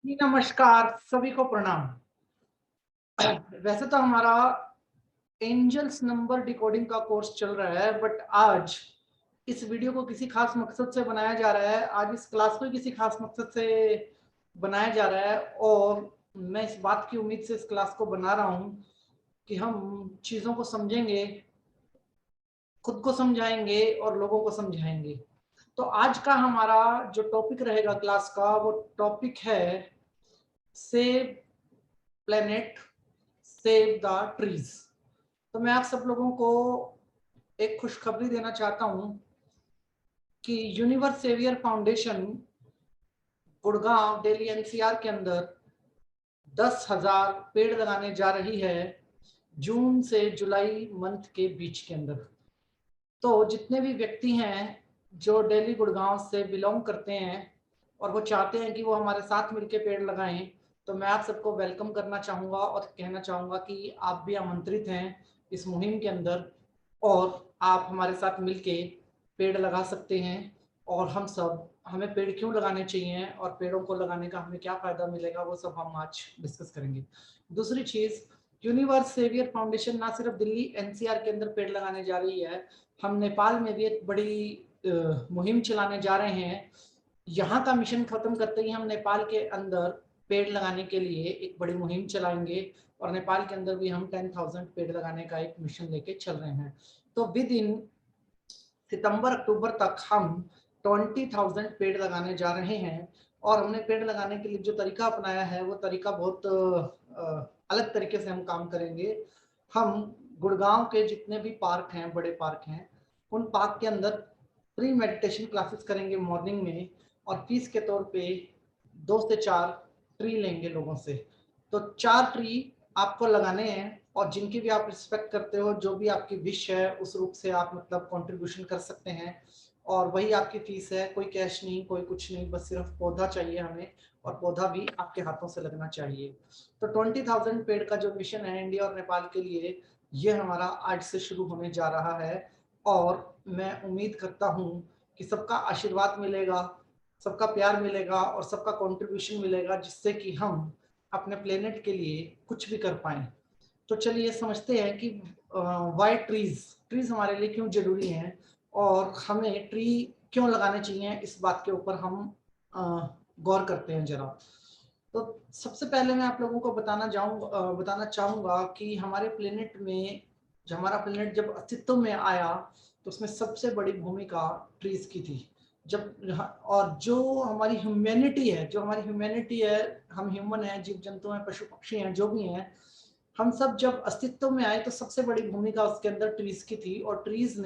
जी, नमस्कार, सभी को प्रणाम। वैसे तो हमारा एंजल्स नंबर डिकोडिंग का कोर्स चल रहा है, बट आज इस वीडियो को किसी खास मकसद से बनाया जा रहा है। आज इस क्लास को किसी खास मकसद से बनाया जा रहा है और मैं इस बात की उम्मीद से इस क्लास को बना रहा हूँ कि हम चीज़ों को समझेंगे, खुद को समझाएंगे और लोगों को समझाएंगे। तो आज का हमारा जो टॉपिक रहेगा क्लास का, वो टॉपिक है save planet, save the trees. तो मैं आप सब लोगों को एक खुशखबरी देना चाहता हूं कि universe saviour foundation Gurgaon Delhi NCR के अंदर 10,000 पेड़ लगाने जा रही है जून से जुलाई मंथ के बीच के अंदर। तो जितने भी व्यक्ति हैं जो दिल्ली गुड़गांव से बिलोंग करते हैं और वो चाहते हैं कि वो हमारे साथ मिलकर पेड़ लगाएं, तो मैं आप सबको वेलकम करना चाहूँगा और कहना चाहूँगा कि आप भी आमंत्रित हैं इस मुहिम के अंदर और आप हमारे साथ मिलके पेड़ लगा सकते हैं। और हम सब, हमें पेड़ क्यों लगाने चाहिए और पेड़ों को लगाने का हमें क्या फ़ायदा मिलेगा, वो सब हम आज डिस्कस करेंगे। दूसरी चीज़, यूनिवर्स सेवियर फाउंडेशन ना सिर्फ दिल्ली एनसीआर के अंदर पेड़ लगाने जा रही है, हम नेपाल में भी एक बड़ी मुहिम चलाने जा रहे हैं। यहाँ का मिशन खत्म करते ही हम नेपाल के अंदर पेड़ लगाने के लिए एक बड़ी मुहिम चलाएंगे और नेपाल के अंदर भी हम 10,000 पेड़ लगाने का एक मिशन लेके चल रहे हैं। तो विद इन सितंबर अक्टूबर तक हम 20,000 पेड़ लगाने जा रहे हैं। और हमने पेड़ लगाने के लिए जो तरीका अपनाया है वो तरीका बहुत अलग तरीके से हम काम करेंगे। हम गुड़गांव के जितने भी पार्क हैं, बड़े पार्क हैं, उन पार्क के अंदर प्री मेडिटेशन क्लासेस करेंगे मॉर्निंग में और फीस के तौर पे 2 से 4 ट्री लेंगे लोगों से। तो 4 ट्री आपको लगाने हैं और जिनकी भी आप रिस्पेक्ट करते हो, जो भी आपकी विश है उस रूप से आप मतलब कंट्रीब्यूशन कर सकते हैं और वही आपकी फीस है। कोई कैश नहीं, कोई कुछ नहीं, बस सिर्फ पौधा चाहिए हमें और पौधा भी आपके हाथों से लगना चाहिए। तो 20,000 पेड़ का जो मिशन है इंडिया और नेपाल के लिए, ये हमारा आज से शुरू होने जा रहा है और मैं उम्मीद करता हूँ कि सबका आशीर्वाद मिलेगा, सबका प्यार मिलेगा और सबका कंट्रीब्यूशन मिलेगा, जिससे कि हम अपने प्लेनेट के लिए कुछ भी कर पाएं। तो चलिए समझते हैं कि वाई ट्रीज ट्रीज हमारे लिए क्यों जरूरी हैं और हमें ट्री क्यों लगाने चाहिए, इस बात के ऊपर हम गौर करते हैं जरा। तो सबसे पहले मैं आप लोगों को बताना चाहूंगा कि हमारे प्लेनेट में, जो हमारा प्लेनेट जब अस्तित्व में आया तो उसमें सबसे बड़ी भूमिका ट्रीज की थी। जब और जो हमारी ह्यूमैनिटी है, हम ह्यूमन हैं, जीव जंतु हैं, पशु पक्षी हैं, जो भी हैं, हम सब जब अस्तित्व में आए तो सबसे बड़ी भूमिका उसके अंदर ट्रीज की थी। और ट्रीज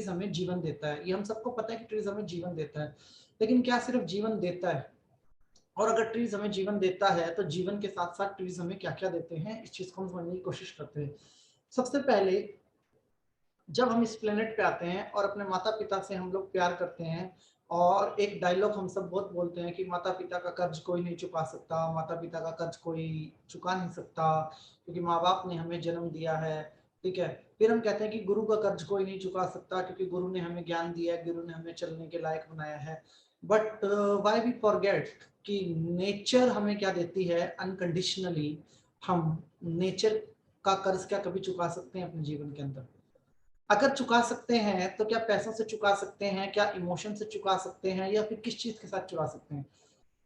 हमें जीवन देता है, ये हम सबको पता है कि ट्रीज हमें जीवन देता है। लेकिन क्या सिर्फ जीवन देता है? और अगर ट्रीज हमें जीवन देता है तो जीवन के साथ साथ ट्रीज हमें क्या क्या देते हैं, इस चीज को हम समझने की कोशिश करते हैं। सबसे पहले, जब हम इस प्लेनेट पे आते हैं और अपने माता पिता से हम लोग प्यार करते हैं, और एक डायलॉग हम सब बहुत बोलते हैं कि माता पिता का कर्ज कोई नहीं चुका सकता, माता पिता का कर्ज कोई चुका नहीं सकता, क्योंकि माँ बाप ने हमें जन्म दिया है। ठीक है। फिर हम कहते हैं कि गुरु का कर्ज कोई नहीं चुका सकता, क्योंकि गुरु ने हमें ज्ञान दिया है, गुरु ने हमें चलने के लायक बनाया है। बट वाई वी फॉरगेट कि नेचर हमें क्या देती है अनकंडीशनली। हम नेचर का कर्ज क्या कभी चुका सकते हैं अपने जीवन के अंदर? अगर चुका सकते हैं तो क्या पैसों से चुका सकते हैं, क्या इमोशन से चुका सकते हैं, या फिर किस चीज के साथ चुका सकते हैं?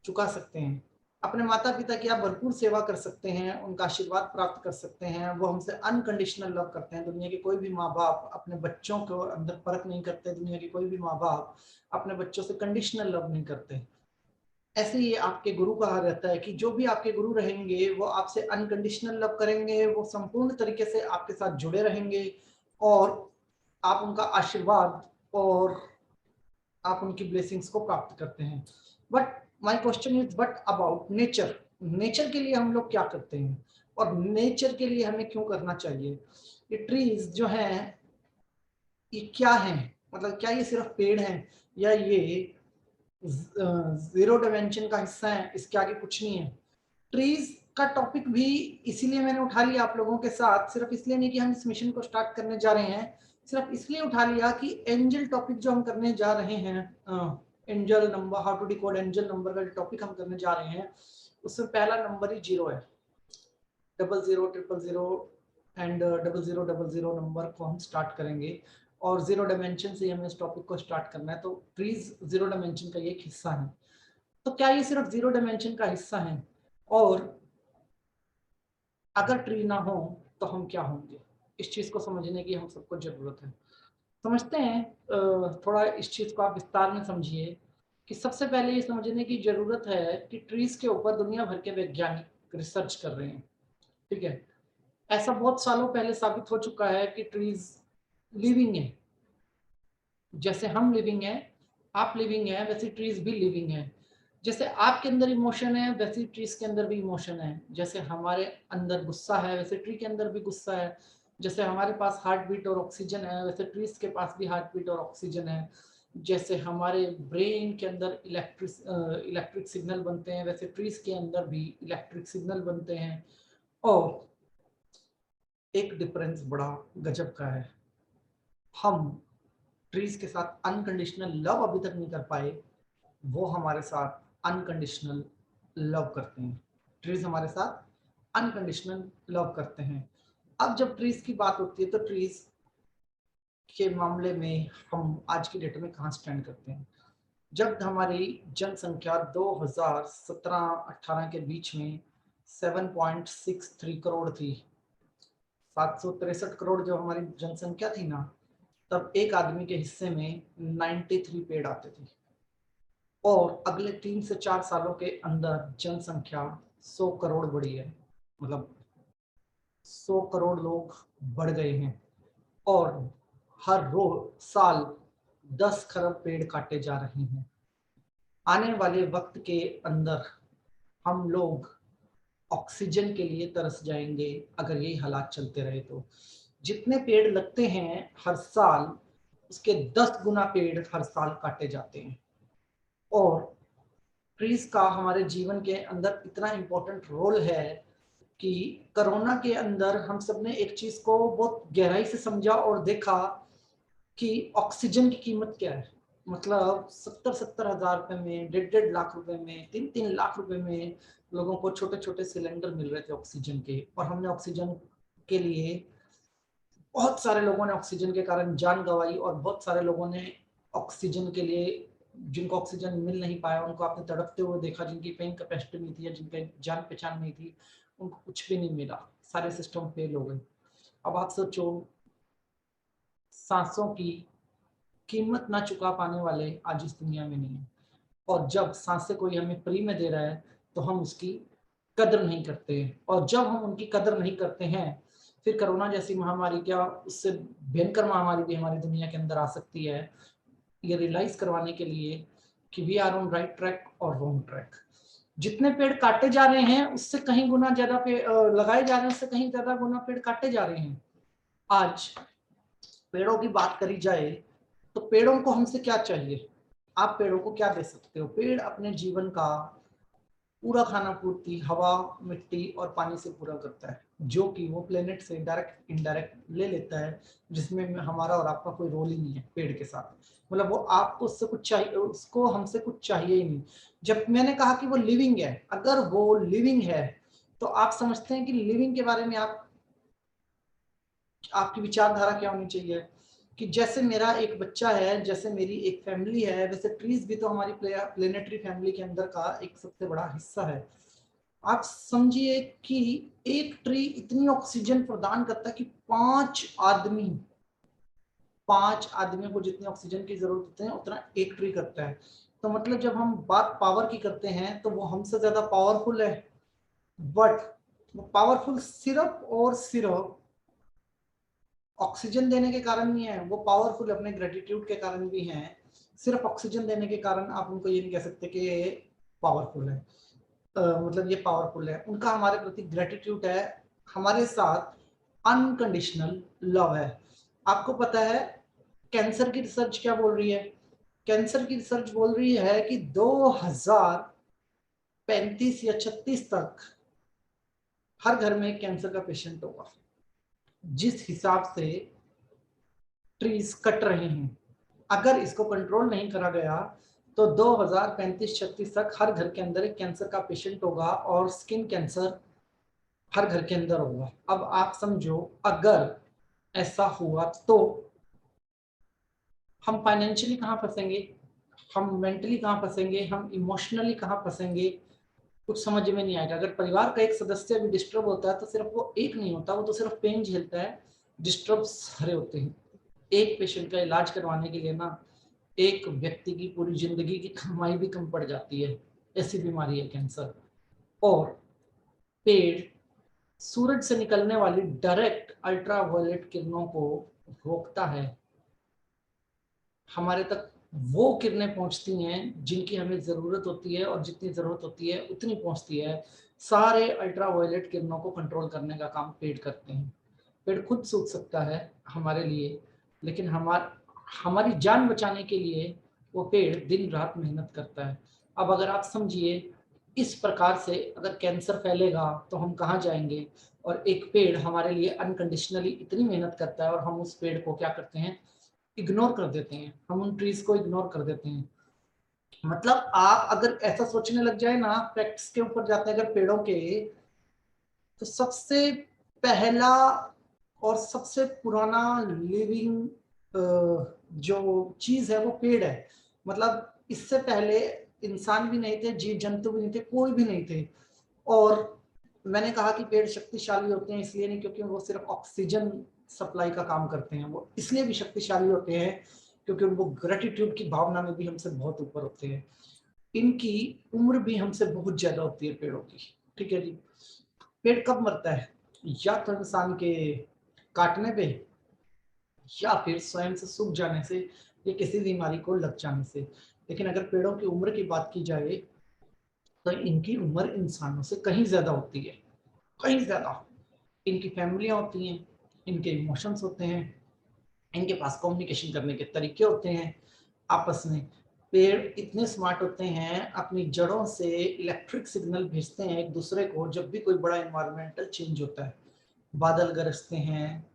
चुका सकते हैं। अपने माता पिता की आप भरपूर सेवा कर सकते हैं, उनका आशीर्वाद प्राप्त कर सकते हैं, वो हमसे अनकंडीशनल लव करते हैं। दुनिया के कोई भी माँ बाप अपने बच्चों को अंदर परख नहीं करते, दुनिया के कोई भी माँ बाप अपने बच्चों से कंडीशनल लव नहीं करते। ऐसे ही आपके गुरु कहा रहता है कि जो भी आपके गुरु रहेंगे वो आपसे अनकंडीशनल लव करेंगे, वो संपूर्ण तरीके से आपके साथ जुड़े रहेंगे और आप उनका आशीर्वाद और आप उनकी ब्लेसिंग्स को प्राप्त करते हैं। But my question is, but about nature, nature के लिए हम लोग क्या करते हैं और नेचर के लिए हमें क्यों करना चाहिए? ये ट्रीज जो हैं, ये क्या हैं? मतलब क्या ये सिर्फ पेड़ हैं या ये जीरो डायमेंशन का हिस्सा है, इसके आगे कुछ नहीं है? ट्रीज का टॉपिक भी इसीलिए मैंने उठा लिया आप लोगों के साथ, सिर्फ इसलिए नहीं कि हम इस मिशन को स्टार्ट करने जा रहे हैं, सिर्फ इसलिए उठा लिया कि एंजल टॉपिक जो हम करने जा रहे हैं, angel number, how to decode angel number का जो टॉपिक हम करने जा रहे हैं उसमें पहला नंबर ही 0 है। 00 000 एंड 0000 नंबर को हम स्टार्ट करेंगे और 0 डायमेंशन से हमें इस टॉपिक को स्टार्ट करना है। तो ट्रीज 0 डायमेंशन का ये एक हिस्सा है। तो क्या ये सिर्फ 0 डायमेंशन का हिस्सा है? और अगर ट्री ना हो तो हम क्या होंगे? इस चीज को समझने की हम सबको जरूरत है। समझते हैं, थोड़ा इस चीज को आप विस्तार में समझिए कि सबसे पहले ये समझने की जरूरत है कि ट्रीज के ऊपर दुनिया भर के वैज्ञानिक रिसर्च कर रहे हैं। ठीक है, ऐसा बहुत सालों पहले साबित हो चुका है कि ट्रीज लिविंग है। जैसे हम लिविंग है, आप लिविंग है, वैसे ट्रीज भी लिविंग है। जैसे आपके अंदर इमोशन है वैसे ट्रीज के अंदर भी इमोशन है। जैसे हमारे अंदर गुस्सा है वैसे ट्री के अंदर भी गुस्सा है। जैसे हमारे पास हार्ट बीट और ऑक्सीजन है वैसे ट्रीज के पास भी हार्ट बीट और ऑक्सीजन है। जैसे हमारे ब्रेन के अंदर इलेक्ट्रिक सिग्नल बनते हैं वैसे ट्रीज के अंदर भी इलेक्ट्रिक सिग्नल बनते हैं। और एक डिफरेंस बड़ा गजब का है, हम ट्रीज के साथ अनकंडीशनल लव अभी तक नहीं कर पाए, वो हमारे साथ अनकंडीशनल लव करते हैं। ट्रीज हमारे साथ अनकंडीशनल लव करते हैं। अब जब ट्रीज की बात होती है तो ट्रीज के मामले में हम आज की डेट में कहाँ स्टैंड करते हैं? जब हमारी जनसंख्या 2017-18 के बीच में 7.63 करोड़ थी, 763 करोड़ जब हमारी जनसंख्या थी ना, तब एक आदमी के हिस्से में 93 पेड़ आते थे। और अगले 3 से 4 सालों के अंदर जनसंख्या 100 करोड़ बढ़ी है। मतलब 100 करोड़ लोग बढ़ गए हैं और हर रोज साल 10 खरब पेड़ काटे जा रहे हैं। आने वाले वक्त के अंदर हम लोग ऑक्सीजन के लिए तरस जाएंगे अगर यही हालात चलते रहे तो। जितने पेड़ लगते हैं हर साल, उसके 10 गुना पेड़ हर साल काटे जाते हैं। और ट्रीज का हमारे जीवन के अंदर इतना इम्पोर्टेंट रोल है कि कोरोना के अंदर हम सब ने एक चीज को बहुत गहराई से समझा और देखा कि ऑक्सीजन की कीमत क्या है। मतलब 70-70 हजार रुपए में, 1.5 लाख रुपए में, 3-3 लाख रुपए में लोगों को छोटे छोटे सिलेंडर मिल रहे थे ऑक्सीजन के। और हमने ऑक्सीजन के लिए, बहुत सारे लोगों ने ऑक्सीजन के कारण जान गंवाई और बहुत सारे लोगों ने ऑक्सीजन के लिए, जिनको ऑक्सीजन मिल नहीं पाया उनको आपने तड़पते हुए देखा, जिनकी पेन कैपेसिटी नहीं थी या जिनके जान पहचान नहीं थी, उनको कुछ भी नहीं मिला, सारे सिस्टम फेल हो गए। अब आप सोचो, सांसों की कीमत ना चुका पाने वाले आज इस दुनिया में नहीं है। और जब सांसें कोई हमें फ्री में दे रहा है तो हम उसकी कदर नहीं करते हैं। और जब हम उनकी कदर नहीं करते हैं, फिर कोरोना जैसी महामारी, क्या उससे भयंकर महामारी भी हमारी दुनिया के अंदर आ सकती है, ये रियलाइज करवाने के लिए कि we are on right track और रॉन्ग ट्रैक। जितने पेड़ काटे जा रहे हैं उससे कहीं गुना ज्यादा पेड़ लगाए जा रहे हैं, उससे कहीं ज्यादा गुना पेड़ काटे जा रहे हैं। आज पेड़ों की बात करी जाए तो पेड़ों को हमसे क्या चाहिए? आप पेड़ों को क्या दे सकते हो? पेड़ अपने जीवन का पूरा खाना पूर्ति हवा, मिट्टी और पानी से पूरा करता है, जो कि वो प्लेनेट से डायरेक्ट इनडायरेक्ट ले लेता है, जिसमें हमारा और आपका कोई रोल ही नहीं है पेड़ के साथ। मतलब वो आपको उससे कुछ चाहिए, उसको हमसे कुछ चाहिए ही नहीं। जब मैंने कहा कि वो लिविंग है, अगर वो लिविंग है तो आप समझते हैं कि लिविंग के बारे में आपकी विचारधारा क्या होनी चाहिए? कि जैसे मेरा एक बच्चा है, जैसे मेरी एक फैमिली है, वैसे ट्रीज भी तो हमारी प्लेनेटरी फैमिली के अंदर का एक सबसे बड़ा हिस्सा है। आप समझिए कि एक ट्री इतनी ऑक्सीजन प्रदान करता है कि 5 आदमियों को जितनी ऑक्सीजन की जरूरत होती है उतना एक ट्री करता है। तो मतलब जब हम बात पावर की करते हैं तो वो हमसे ज्यादा पावरफुल है। बट वो पावरफुल सिर्फ और सिर्फ ऑक्सीजन देने के कारण नहीं है, वो पावरफुल अपने ग्रेटिट्यूड के कारण भी हैं। सिर्फ ऑक्सीजन देने के कारण आप उनको ये नहीं कह सकते कि ये पावरफुल है। मतलब ये पावरफुल है, उनका हमारे प्रति ग्रेटिट्यूड है, हमारे साथ अनकंडीशनल लव है। आपको पता है कैंसर की रिसर्च क्या बोल रही है? कैंसर की रिसर्च बोल रही है कि 2035 या 36 तक हर घर में एक कैंसर का पेशेंट होगा। जिस हिसाब से ट्रीज कट रहे हैं, अगर इसको कंट्रोल नहीं करा गया तो 2035-36 तक हर घर के अंदर एक कैंसर का पेशेंट होगा और स्किन कैंसर हर घर के अंदर होगा। अब आप समझो, अगर ऐसा हुआ तो हम फाइनेंशियली कहाँ फंसेंगे, हम मेंटली कहाँ फंसेंगे, हम इमोशनली कहाँ फंसेंगे, कुछ समझ में नहीं आएगा। अगर परिवार का एक सदस्य भी डिस्टर्ब होता है तो सिर्फ वो एक नहीं होता, वो तो सिर्फ पेन झेलता है, डिस्टर्ब सारे होते हैं। एक पेशेंट का इलाज करवाने के लिए ना एक व्यक्ति की पूरी जिंदगी की कमाई भी कम पड़ जाती है। ऐसी बीमारी है कैंसर। और पेड़ सूरज से निकलने वाली डायरेक्ट अल्ट्रावायलेट किरणों को रोकता है। हमारे तक वो किरणें पहुंचती हैं जिनकी हमें जरूरत होती है, और जितनी जरूरत होती है उतनी पहुंचती है। सारे अल्ट्रावायलेट किरणों को कंट्रोल करने का काम पेड़ करते हैं। पेड़ खुद सूख सकता है हमारे लिए, लेकिन हमारी जान बचाने के लिए वो पेड़ दिन रात मेहनत करता है। अब अगर आप समझिए, इस प्रकार से अगर कैंसर फैलेगा तो हम कहाँ जाएंगे। और एक पेड़ हमारे लिए अनकंडीशनली इतनी मेहनत करता है और हम उस पेड़ को क्या करते हैं, इग्नोर कर देते हैं। हम उन ट्रीज को इग्नोर कर देते हैं। मतलब आप अगर ऐसा सोचने लग जाए ना, फैक्ट्स के ऊपर जाते हैं अगर पेड़ों के, तो सबसे पहला और सबसे पुराना लिविंग जो चीज है वो पेड़ है। मतलब इससे पहले इंसान भी नहीं थे, जीव जंतु भी नहीं थे, कोई भी नहीं थे। और मैंने कहा कि पेड़ शक्तिशाली होते हैं इसलिए नहीं क्योंकि वो सिर्फ ऑक्सीजन सप्लाई का काम करते हैं, वो इसलिए भी शक्तिशाली होते हैं क्योंकि उनको ग्रेटिट्यूड की भावना में भी हमसे बहुत ऊपर होते हैं। इनकी उम्र भी हमसे बहुत ज्यादा होती है पेड़ों की। ठीक है जी। पेड़ कब मरता है, या तो इंसान के काटने पे, या फिर स्वयं से सूख जाने से, या किसी बीमारी को लग जाने से। लेकिन अगर पेड़ों की उम्र की बात की जाए तो इनकी उम्र इंसानों से कहीं ज्यादा होती है, कहीं ज्यादा। इनकी फैमिलियां होती हैं, इनके इमोशंस होते हैं, इनके पास कम्युनिकेशन करने के तरीके होते हैं आपस में। पेड़ इतने स्मार्ट होते हैं, अपनी जड़ों से इलेक्ट्रिक सिग्नल भेजते हैं एक दूसरे को जब भी कोई बड़ा इन्वायरमेंटल चेंज होता है। बादल गरजते हैं,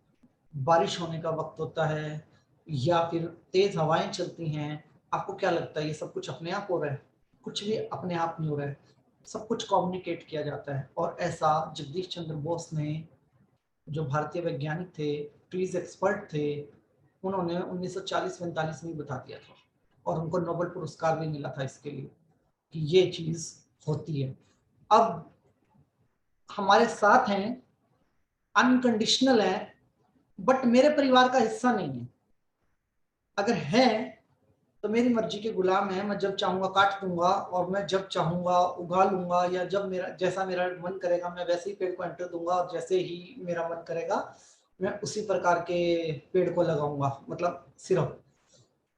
बारिश होने का वक्त होता है, या फिर तेज हवाएं चलती हैं। आपको क्या लगता है ये सब कुछ अपने आप हो रहा है? कुछ भी अपने आप नहीं हो रहा है, सब कुछ कम्युनिकेट किया जाता है। और ऐसा जगदीश चंद्र बोस ने, जो भारतीय वैज्ञानिक थे, ट्रीज एक्सपर्ट थे, उन्होंने 1940-45 में बता दिया था। और उनको नोबेल पुरस्कार भी मिला था इसके लिए कि ये चीज होती है। अब हमारे साथ हैं, अनकंडीशनल है, बट मेरे परिवार का हिस्सा नहीं है। अगर है तो मेरी मर्जी के गुलाम है, मैं जब चाहूंगा काट दूंगा और मैं जब चाहूंगा उगा लूंगा, या जब मेरा मन करेगा मैं वैसे ही पेड़ को एंटर दूंगा, और जैसे ही मेरा मन करेगा मैं उसी प्रकार के पेड़ को लगाऊंगा। मतलब सिर्फ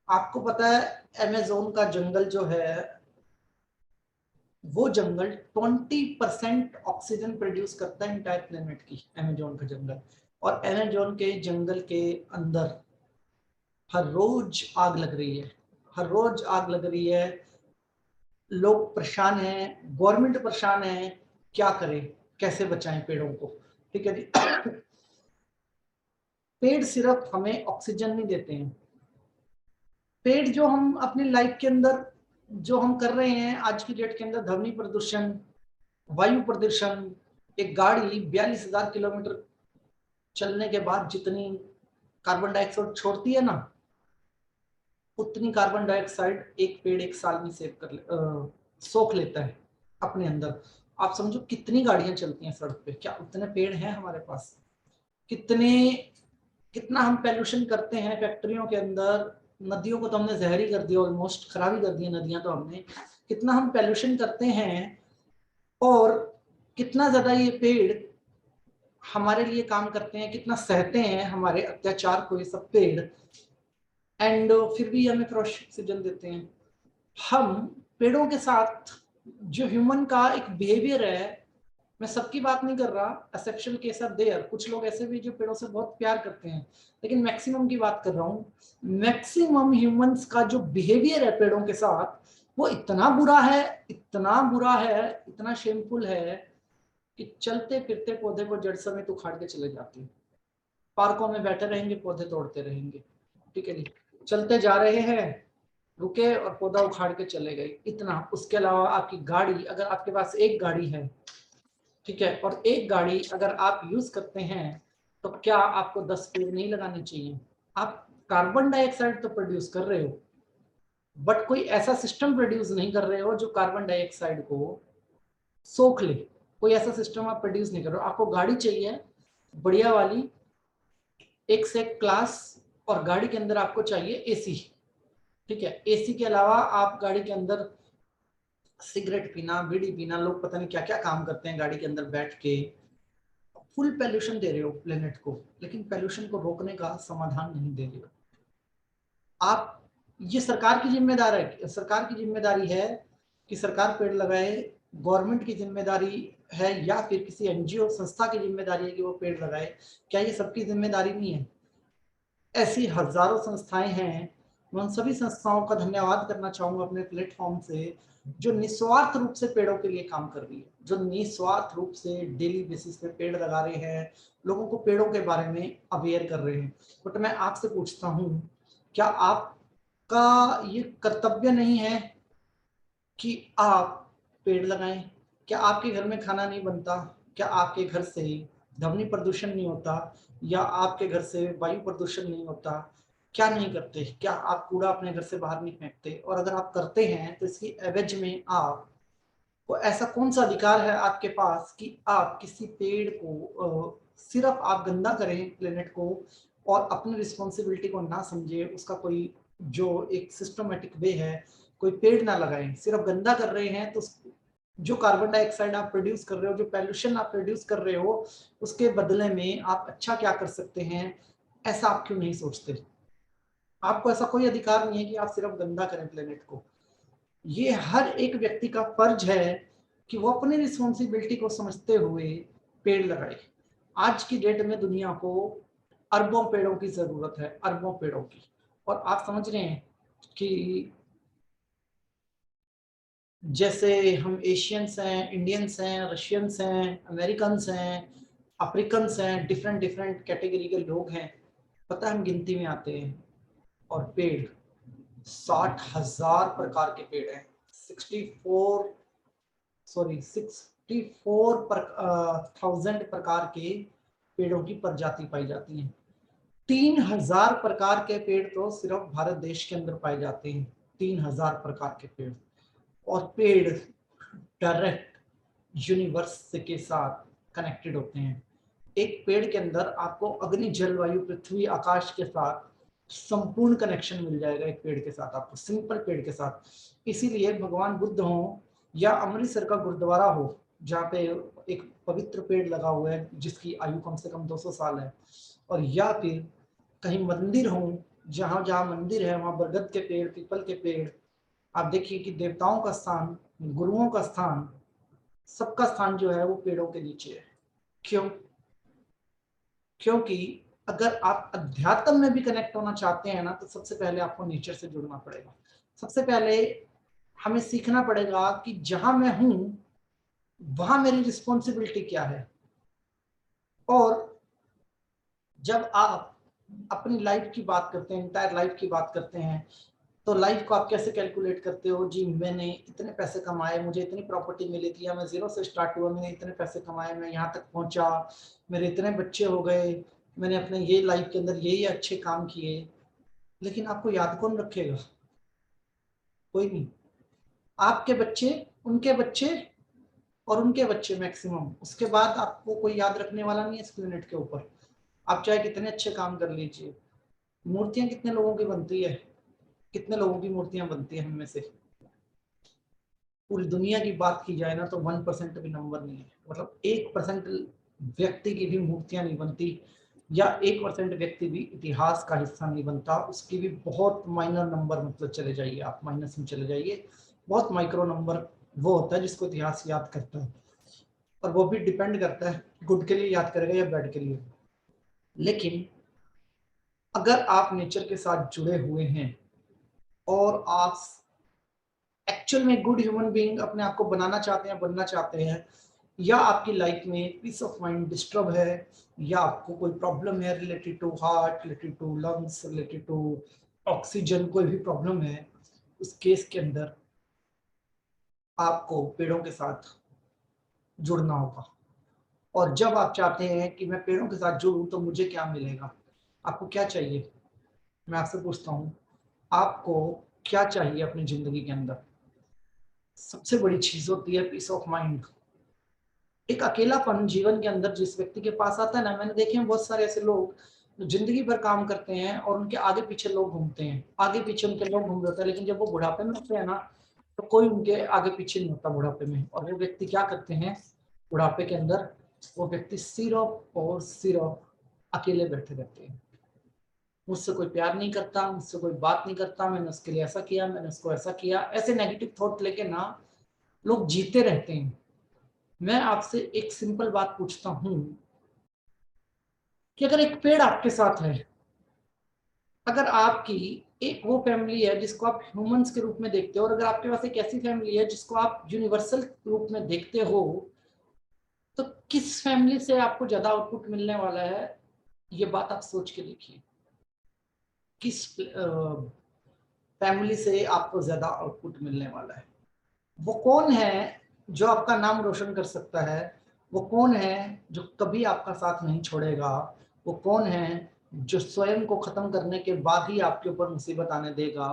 आपको पता है, अमेज़न का जंगल जो है, वो जंगल 20% ऑक्सीजन प्रोड्यूस करता है इंटायर प्लेनेट की, अमेज़न का जंगल। और अमेज़न के जंगल के अंदर हर रोज आग लग रही है, हर रोज आग लग रही है। लोग परेशान हैं, गवर्नमेंट परेशान है, क्या करें, कैसे बचाएं पेड़ों को। ठीक है जी। पेड़ सिर्फ हमें ऑक्सीजन नहीं देते हैं। पेड़ जो हम अपनी लाइफ के अंदर जो हम कर रहे हैं आज की डेट के अंदर, ध्वनि प्रदूषण, वायु प्रदूषण। एक गाड़ी 42,000 किलोमीटर चलने के बाद जितनी कार्बन डाइऑक्साइड छोड़ती है ना, उतनी कार्बन डाइऑक्साइड एक पेड़ एक साल में सोख लेता है अपने अंदर। आप समझो कितनी गाड़ियां चलती हैं सड़क पे, क्या उतने पेड़ हैं हमारे पास? कितने कितना हम पॉल्यूशन करते हैं फैक्ट्रियों के अंदर। नदियों को तो हमने जहरी कर दिया, ऑलमोस्ट खराब ही कर दी नदियां तो हमने। कितना हम पॉल्यूशन करते हैं, और कितना ज्यादा ये पेड़ हमारे लिए काम करते हैं, कितना सहते हैं हमारे अत्याचार को ये सब पेड़। एंड फिर भी हमें फ्रेश ऑक्सीजन देते हैं। हम पेड़ों के साथ जो ह्यूमन का एक बिहेवियर है, मैं सबकी बात नहीं कर रहा, एक्सेप्शनल केस आर देयर, कुछ लोग ऐसे भी जो पेड़ों से बहुत प्यार करते हैं, लेकिन मैक्सिमम की बात कर रहा हूँ। मैक्सिमम ह्यूमंस का जो बिहेवियर है पेड़ों के साथ, वो इतना बुरा है, इतना बुरा है, इतना शेमफुल है कि चलते फिरते पौधे को जड़ समेत उखाड़ के चले जाते हैं। पार्कों में बैठे रहेंगे, पौधे तोड़ते रहेंगे। ठीक है जी। चलते जा रहे हैं, रुके और पौधा उखाड़ के चले गए, इतना। उसके अलावा आपकी गाड़ी, अगर आपके पास एक गाड़ी है, ठीक है, और एक गाड़ी अगर आप यूज करते हैं, तो क्या आपको 10 पेड़ नहीं लगाने चाहिए? आप कार्बन डाइऑक्साइड तो प्रोड्यूस कर रहे हो, बट कोई ऐसा सिस्टम प्रोड्यूस नहीं कर रहे हो जो कार्बन डाइऑक्साइड को सोख ले। कोई ऐसा सिस्टम आप प्रोड्यूस नहीं कर रहे हो। आपको गाड़ी चाहिए बढ़िया वाली, एक से एक क्लास, और गाड़ी के अंदर आपको चाहिए एसी, ठीक है। एसी के अलावा आप गाड़ी के अंदर सिगरेट पीना, बीड़ी पीना, लोग पता नहीं क्या क्या काम करते हैं गाड़ी के अंदर बैठ के, फुल पॉल्यूशन दे रहे हो प्लेनेट को, लेकिन पॉल्यूशन को रोकने का समाधान नहीं दे रहे हो आप। ये सरकार की जिम्मेदारी है, सरकार की जिम्मेदारी है कि सरकार पेड़ लगाए, गवर्नमेंट की जिम्मेदारी है, या फिर किसी एनजीओ संस्था की जिम्मेदारी है कि वो पेड़ लगाए। क्या ये सबकी जिम्मेदारी नहीं है? ऐसी हजारों संस्थाएं हैं। मैं उन सभी संस्थाओं का धन्यवाद करना चाहूंगा अपने प्लेटफॉर्म से, जो निस्वार्थ रूप से पेड़ों के लिए काम कर रही है, जो निस्वार्थ रूप से डेली बेसिस पे पेड़ लगा रहे हैं, लोगों को पेड़ों के बारे में अवेयर कर रहे हैं। बट मैं आपसे पूछता हूँ, क्या आपका ये कर्तव्य नहीं है कि आप पेड़ लगाएं? क्या आपके घर में खाना नहीं बनता? क्या आपके घर से ध्वनि प्रदूषण नहीं होता? या आपके घर से वायु प्रदूषण नहीं होता? क्या नहीं करते? क्या आप कूड़ा अपने घर से बाहर नहीं फेंकते? और अगर आप करते हैं तो इसकी एवज में आप को ऐसा कौन सा अधिकार है आपके पास कि आप किसी पेड़ को सिर्फ आप गंदा करें प्लेनेट को, और अपनी रिस्पॉन्सिबिलिटी को ना समझे, उसका कोई जो एक सिस्टमेटिक वे है, कोई पेड़ ना लगाएं, सिर्फ गंदा कर रहे हैं। तो जो कार्बन डाइऑक्साइड आप प्रोड्यूस कर रहे हो, जो पॉल्यूशन आप प्रोड्यूस कर रहे हो, उसके बदले में आप अच्छा क्या कर सकते हैं, ऐसा आप क्यों नहीं सोचते? आपको ऐसा कोई अधिकार नहीं है कि आप सिर्फ गंदा करें प्लेनेट को। ये हर एक व्यक्ति का फर्ज है कि वो अपनी रिस्पॉन्सिबिलिटी को समझते हुए पेड़ लगाए। आज की डेट में दुनिया को अरबों पेड़ों की जरूरत है, अरबों पेड़ों की। और आप समझ रहे हैं कि जैसे हम एशियंस हैं, इंडियंस हैं, रशियंस हैं, अमेरिकन्स हैं, अफ्रीकन्स हैं, डिफरेंट डिफरेंट कैटेगरी के लोग हैं, पता है हम गिनती में आते हैं। और पेड़ 60,000 प्रकार के पेड़ हैं, 64 सॉरी 64 पर 1000 प्रकार के पेड़ों की प्रजाति पाई जाती है। 3000 प्रकार के पेड़ तो सिर्फ भारत देश के अंदर पाए जाते हैं, 3000 प्रकार के पेड़। और पेड़ डायरेक्ट यूनिवर्स के साथ कनेक्टेड होते हैं। एक पेड़ के अंदर आपको अग्नि, जल, वायु, पृथ्वी, आकाश के साथ संपूर्ण कनेक्शन मिल जाएगा एक पेड़ के साथ, आपको सिंपल पेड़ के साथ। इसीलिए भगवान बुद्ध हो, या अमृतसर का गुरुद्वारा हो जहाँ पे एक पवित्र पेड़ लगा हुआ है जिसकी आयु कम से कम 200 साल है, और या फिर कहीं मंदिर हो, जहाँ जहाँ मंदिर है वहाँ बरगद के पेड़, पीपल के पेड़। आप देखिए कि देवताओं का स्थान, गुरुओं का स्थान, सबका स्थान जो है वो पेड़ों के नीचे है। क्यों? क्योंकि अगर आप अध्यात्म में भी कनेक्ट होना चाहते हैं ना, तो सबसे पहले आपको नेचर से जुड़ना पड़ेगा। सबसे पहले हमें सीखना पड़ेगा कि जहां मैं हूं वहां मेरी रिस्पॉन्सिबिलिटी क्या है। और जब आप अपनी लाइफ की बात करते हैं, इंटायर लाइफ की बात करते हैं, तो लाइफ को आप कैसे कैलकुलेट करते हो? जी मैंने इतने पैसे कमाए, मुझे इतनी प्रॉपर्टी मिली थी, या मैं जीरो से स्टार्ट हुआ, मैंने इतने पैसे कमाए, मैं यहाँ तक पहुंचा, मेरे इतने बच्चे हो गए, मैंने अपने ये लाइफ के अंदर ये अच्छे काम किए। लेकिन आपको याद कौन रखेगा? कोई नहीं। आपके बच्चे, उनके बच्चे, और उनके बच्चे मैक्सिमम, उसके बाद आपको कोई याद रखने वाला नहीं है इस प्लेनेट के ऊपर। आप चाहे कितने अच्छे काम कर लीजिए। मूर्तियां कितने लोगों की बनती है? कितने लोगों की मूर्तियां बनती है हम में से? पूरी दुनिया की बात की जाए ना तो 1% भी नंबर नहीं है। मतलब 1% व्यक्ति की भी मूर्तियां नहीं बनती, या 1% व्यक्ति भी इतिहास का हिस्सा नहीं बनता। उसकी भी बहुत माइनर नंबर, मतलब चले जाइए आप, माइनस में चले जाइए, बहुत माइक्रो नंबर वो होता है जिसको इतिहास याद करता है। और वो भी डिपेंड करता है गुड के लिए याद करेगा या बैड के लिए। लेकिन अगर आप नेचर के साथ जुड़े हुए हैं और आप एक्चुअल में गुड ह्यूमन बीइंग अपने आप को बनाना चाहते हैं, बनना चाहते हैं, या आपकी लाइफ में पीस ऑफ माइंड डिस्टर्ब है, या आपको कोई प्रॉब्लम है related to heart, related to lungs, related to oxygen, कोई भी प्रॉब्लम है, उस केस के अंदर आपको पेड़ों के साथ जुड़ना होगा। और जब आप चाहते हैं कि मैं पेड़ों के साथ जुड़ूं तो मुझे क्या मिलेगा, आपको क्या चाहिए? मैं आपसे पूछता हूं, आपको क्या चाहिए अपनी जिंदगी के अंदर? सबसे बड़ी चीज होती है पीस ऑफ माइंड। एक अकेलापन जीवन के अंदर जिस व्यक्ति के पास आता है ना, मैंने देखे हैं बहुत सारे ऐसे लोग जो जिंदगी भर काम करते हैं और उनके आगे पीछे लोग घूमते हैं, आगे पीछे उनके लोग घूम रहे होते हैं, लेकिन जब वो बुढ़ापे में होते हैं ना तो कोई उनके आगे पीछे नहीं होता बुढ़ापे में। और वो व्यक्ति क्या करते हैं बुढ़ापे के अंदर? वो व्यक्ति सिर्फ और सिर्फ अकेले बैठे रहते हैं। मुझसे कोई प्यार नहीं करता, मुझसे कोई बात नहीं करता, मैंने उसके लिए ऐसा किया, मैंने उसको ऐसा किया, ऐसे नेगेटिव थॉट लेके ना लोग जीते रहते हैं। मैं आपसे एक सिंपल बात पूछता हूं कि अगर एक पेड़ आपके साथ है, अगर आपकी एक वो फैमिली है जिसको आप ह्यूमंस के रूप में देखते हो, और अगर आपके पास एक ऐसी फैमिली है जिसको आप यूनिवर्सल रूप में देखते हो, तो किस फैमिली से आपको ज्यादा आउटपुट मिलने वाला है? ये बात आप सोच के देखिए, किस फैमिली से आपको ज्यादा आउटपुट मिलने वाला है? वो कौन है जो आपका नाम रोशन कर सकता है? वो कौन है जो कभी आपका साथ नहीं छोड़ेगा? वो कौन है जो स्वयं को खत्म करने के बाद ही आपके ऊपर मुसीबत आने देगा?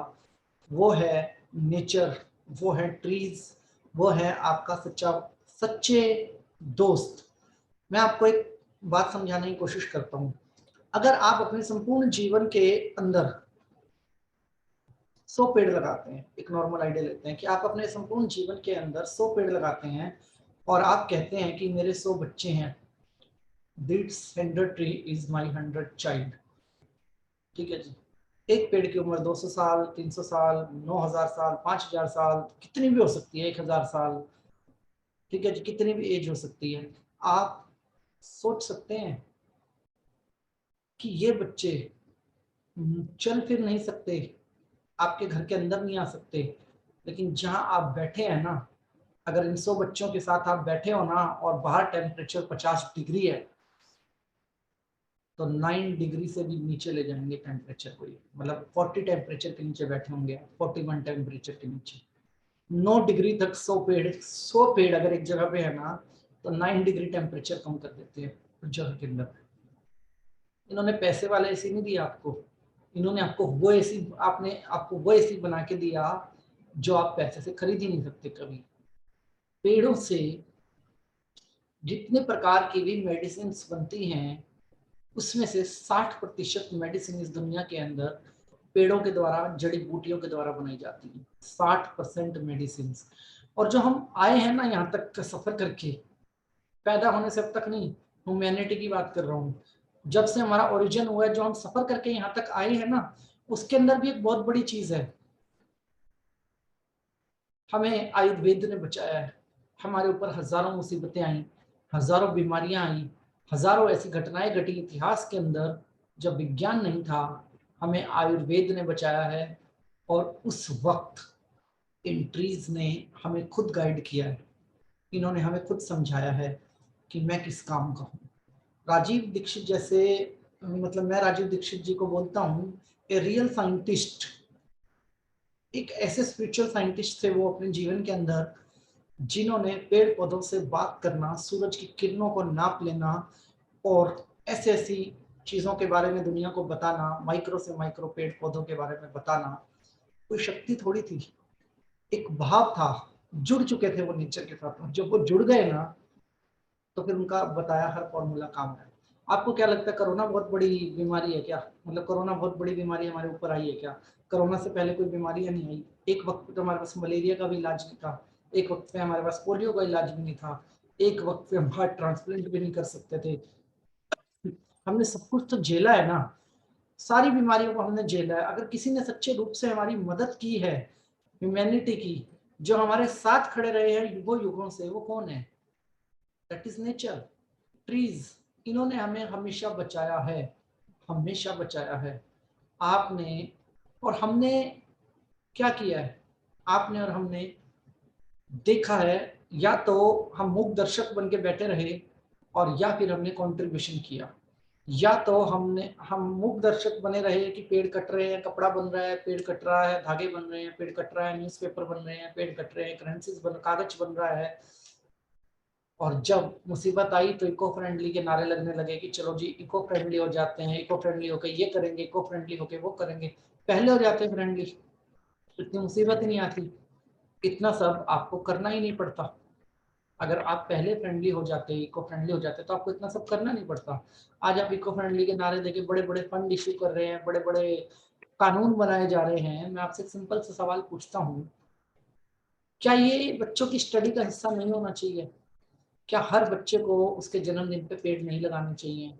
वो है नेचर, वो है ट्रीज, वो है आपका सच्चे दोस्त। मैं आपको एक बात समझाने की कोशिश करता हूं। अगर आप अपने संपूर्ण जीवन के अंदर 100 पेड़ लगाते हैं, एक नॉर्मल आइडिया लेते हैं कि आप अपने संपूर्ण जीवन के अंदर 100 पेड़ लगाते हैं और आप कहते हैं कि मेरे 100 बच्चे हैं, this 100 tree is my 100 child. ठीक है जी, एक पेड़ की उम्र 200 साल, 300 साल, 9000 साल, 5000 साल, कितनी भी हो सकती है, 1000 साल। ठीक है जी, कितनी भी एज हो सकती है। आप सोच सकते हैं कि ये बच्चे चल फिर नहीं सकते, आपके घर के अंदर नहीं आ सकते, लेकिन जहां आप बैठे हैं ना, अगर इन 100 बच्चों के साथ आप बैठे हो ना और बाहर टेम्परेचर 50 डिग्री है, तो 9 डिग्री से भी नीचे ले जाएंगे टेम्परेचर को। ये मतलब 40 टेम्परेचर के नीचे बैठे होंगे, 41 टेम्परेचर के नीचे 9 डिग्री तक 100 पेड़ अगर एक जगह पे है ना, तो 9 डिग्री टेम्परेचर कम कर देते हैं उस जगह के अंदर। इन्होंने पैसे वाला एसी नहीं दिया आपको, इन्होंने आपको वो एसी, आपने आपको वो एसी बना के दिया जो आप पैसे से खरीद ही नहीं सकते कभी। पेड़ों से जितने प्रकार की भी मेडिसिन बनती हैं, उसमें से 60% मेडिसिन इस दुनिया के अंदर पेड़ों के द्वारा, जड़ी बूटियों के द्वारा बनाई जाती है। 60% मेडिसिन। और जो हम आए हैं ना यहाँ तक का सफर करके, पैदा होने से अब तक नहीं, ह्यूमैनिटी की बात कर रहा हूँ, जब से हमारा ओरिजिन हुआ है, जो हम सफर करके यहाँ तक आए हैं ना, उसके अंदर भी एक बहुत बड़ी चीज है, हमें आयुर्वेद ने बचाया है। हमारे ऊपर हजारों मुसीबतें आई, हजारों बीमारियां आई, हजारों ऐसी घटनाएं घटी इतिहास के अंदर जब विज्ञान नहीं था, हमें आयुर्वेद ने बचाया है। और उस वक्त इन ट्रीज ने हमें खुद गाइड किया है, इन्होंने हमें खुद समझाया है कि मैं किस काम का हूँ। राजीव दीक्षित जैसे, मतलब मैं राजीव दीक्षित जी को बोलता हूँ ए रियल साइंटिस्ट। एक ऐसे स्पिरिचुअल साइंटिस्ट थे वो अपने जीवन के अंदर, जिन्होंने पेड़ पौधों से बात करना, सूरज की किरणों को नाप लेना और ऐसी ऐसी चीजों के बारे में दुनिया को बताना, माइक्रो से माइक्रो पेड़ पौधों के बारे में बताना, कोई शक्ति थोड़ी थी, एक भाव था। जुड़ चुके थे वो नेचर के साथ, जब वो जुड़ गए ना तो फिर उनका बताया हर फॉर्मूला काम है। आपको क्या लगता है कोरोना बहुत बड़ी बीमारी है क्या? मतलब कोरोना बहुत बड़ी बीमारी हमारे ऊपर आई है क्या? कोरोना से पहले कोई बीमारी नहीं आई। एक वक्त पे तो हमारे पास मलेरिया का भी इलाज नहीं था, एक वक्त पे हमारे पास पोलियो का इलाज भी नहीं था, एक वक्त पे हम हार्ट ट्रांसप्लांट भी नहीं कर सकते थे। हमने सब कुछ तो झेला है ना, सारी बीमारियों को हमने झेला है। अगर किसी ने सच्चे रूप से हमारी मदद की है, ह्यूमैनिटी की, जो हमारे साथ खड़े रहे हैं युगों युगों से, वो कौन है? That is nature, trees. इन्होंने हमें हमेशा बचाया है, हमेशा बचाया है। आपने और हमने क्या किया है? आपने और हमने देखा है, या तो हम मूक दर्शक बन के बैठे रहे और या फिर हमने कंट्रीब्यूशन किया। या तो हम मूक दर्शक बने रहे कि पेड़ कट रहे हैं, कपड़ा बन रहा है, पेड़ कट रहा है, धागे बन रहे हैं, पेड़ कट रहा है, न्यूज़पेपर बन रहे हैं, पेड़ कट रहे हैं, करेंसीज बन, कागज बन रहा है। और जब मुसीबत आई तो इको फ्रेंडली के नारे लगने लगे कि चलो जी इको फ्रेंडली हो जाते हैं, इको फ्रेंडली होके ये करेंगे, इको फ्रेंडली होके वो करेंगे। पहले हो जाते फ्रेंडली, इतनी मुसीबत ही नहीं आती, इतना सब आपको करना ही नहीं पड़ता। अगर आप पहले फ्रेंडली हो जाते, इको फ्रेंडली हो जाते, तो आपको इतना सब करना नहीं पड़ता। आज आप इको फ्रेंडली के नारे देके बड़े बड़े फंड इश्यू कर रहे हैं, बड़े बड़े कानून बनाए जा रहे हैं। मैं आपसे एक सिंपल सा सवाल पूछता हूँ, क्या ये बच्चों की स्टडी का हिस्सा नहीं होना चाहिए? क्या हर बच्चे को उसके जन्मदिन पे पेड़ नहीं लगाने चाहिए?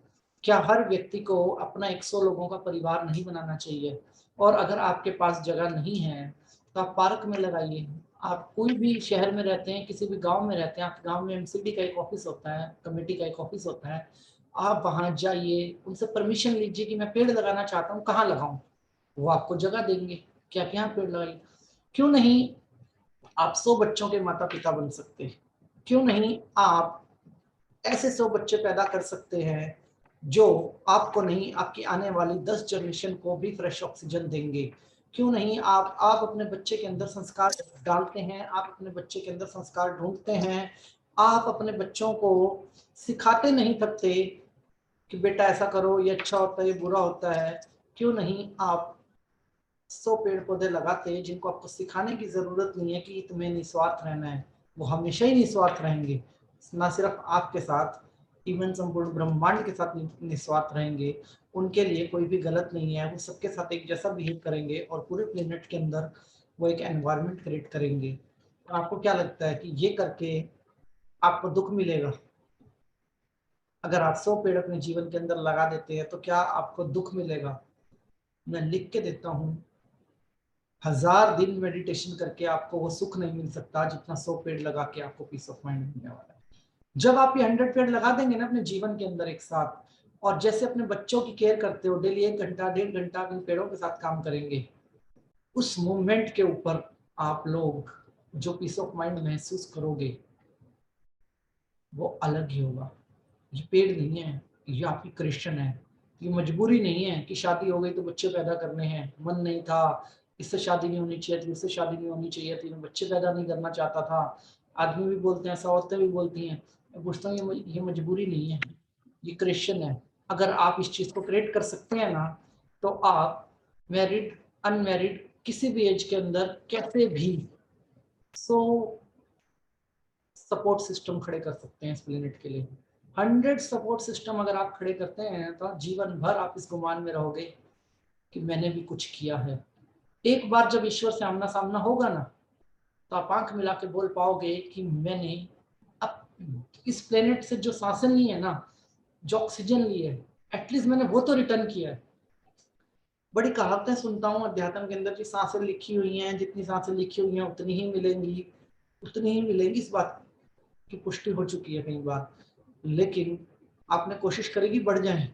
क्या हर व्यक्ति को अपना 100 लोगों का परिवार नहीं बनाना चाहिए? और अगर आपके पास जगह नहीं है तो आप पार्क में लगाइए। आप कोई भी शहर में रहते हैं, किसी भी गांव में रहते हैं, आप गांव में एमसीडी का एक ऑफिस होता है, कमेटी का एक ऑफिस होता है, आप वहां जाइए, उनसे परमिशन लीजिए कि मैं पेड़ लगाना चाहता हूँ, कहाँ लगाऊं? वो आपको जगह देंगे कि आप यहाँ पेड़ लगाइए। क्यों नहीं आप 100 बच्चों के माता पिता बन सकते हैं? क्यों नहीं आप ऐसे 100 बच्चे पैदा कर सकते हैं जो आपको नहीं, आपकी आने वाली 10 जनरेशन को भी फ्रेश ऑक्सीजन देंगे? क्यों नहीं आप अपने बच्चे के अंदर संस्कार डालते हैं, आप अपने बच्चे के अंदर संस्कार ढूंढते हैं, आप अपने बच्चों को सिखाते नहीं थकते कि बेटा ऐसा करो, ये अच्छा होता है, ये बुरा होता है। क्यों नहीं आप 100 पेड़ पौधे लगाते हैं जिनको आपको सिखाने की जरूरत नहीं है कि तुम्हें निस्वार्थ रहना है, वो हमेशा ही निस्वार्थ रहेंगे। ना सिर्फ आपके साथ, इवन संपूर्ण ब्रह्मांड के साथ निस्वार्थ रहेंगे। उनके लिए कोई भी गलत नहीं है, वो सबके साथ एक जैसा बिहेव करेंगे और पूरे प्लेनेट के अंदर वो एक एनवायरनमेंट क्रिएट करेंगे। आपको क्या लगता है कि ये करके आपको दुख मिलेगा? अगर आप 100 पेड़ अपने जीवन के अंदर लगा देते हैं तो क्या आपको दुख मिलेगा? मैं लिख के देता हूँ, 1000 दिन मेडिटेशन करके आपको वो सुख नहीं मिल सकता जितना 100 पेड़ लगा के आपको पीस ऑफ माइंड मिलने वाला है। जब आप ये 100 पेड़ लगा देंगे ना अपने जीवन के अंदर एक साथ, और जैसे अपने बच्चों की केयर करते हो, डेली 1 घंटा 1.5 घंटा इन पेड़ों के साथ काम करेंगे, उस मूवमेंट के ऊपर आप लोग जो पीस ऑफ माइंड महसूस करोगे वो अलग ही होगा। ये पेड़ नहीं है, ये आपकी क्रिश्चियन है। ये मजबूरी नहीं है कि शादी हो गई तो बच्चे पैदा करने हैं, मन नहीं था, इससे शादी नहीं होनी चाहिए थी, इससे शादी नहीं होनी चाहिए थी, मैं बच्चे पैदा नहीं करना चाहता था। आदमी भी बोलते हैं ऐसा, औरतें भी बोलती हैं। मैं पूछता हूँ ये मजबूरी नहीं है, ये क्रिश्चियन है। अगर आप इस चीज को क्रिएट कर सकते हैं ना, तो आप मैरिड अनमैरिड किसी भी एज के अंदर कैसे भी सो सपोर्ट सिस्टम खड़े कर सकते हैं इस प्लेनेट के लिए। 100 सपोर्ट सिस्टम अगर आप खड़े करते हैं तो जीवन भर आप इस गुमान में रहोगे कि मैंने भी कुछ किया है। एक बार जब ईश्वर से आमना सामना होगा ना, तो आप आंख मिला के बोल पाओगे कि मैंने अब इस प्लेनेट से जो सांसें ली है ना, जो ऑक्सीजन ली है, एटलीस्ट मैंने वो तो रिटर्न किया है। बड़ी कहावतें सुनता हूँ अध्यात्म के अंदर की सांसें लिखी हुई हैं, जितनी सांसें लिखी हुई हैं उतनी ही मिलेंगी, उतनी ही मिलेंगी, इस बात की पुष्टि हो चुकी है कई बार। लेकिन आपने कोशिश करेगी बढ़ जाए,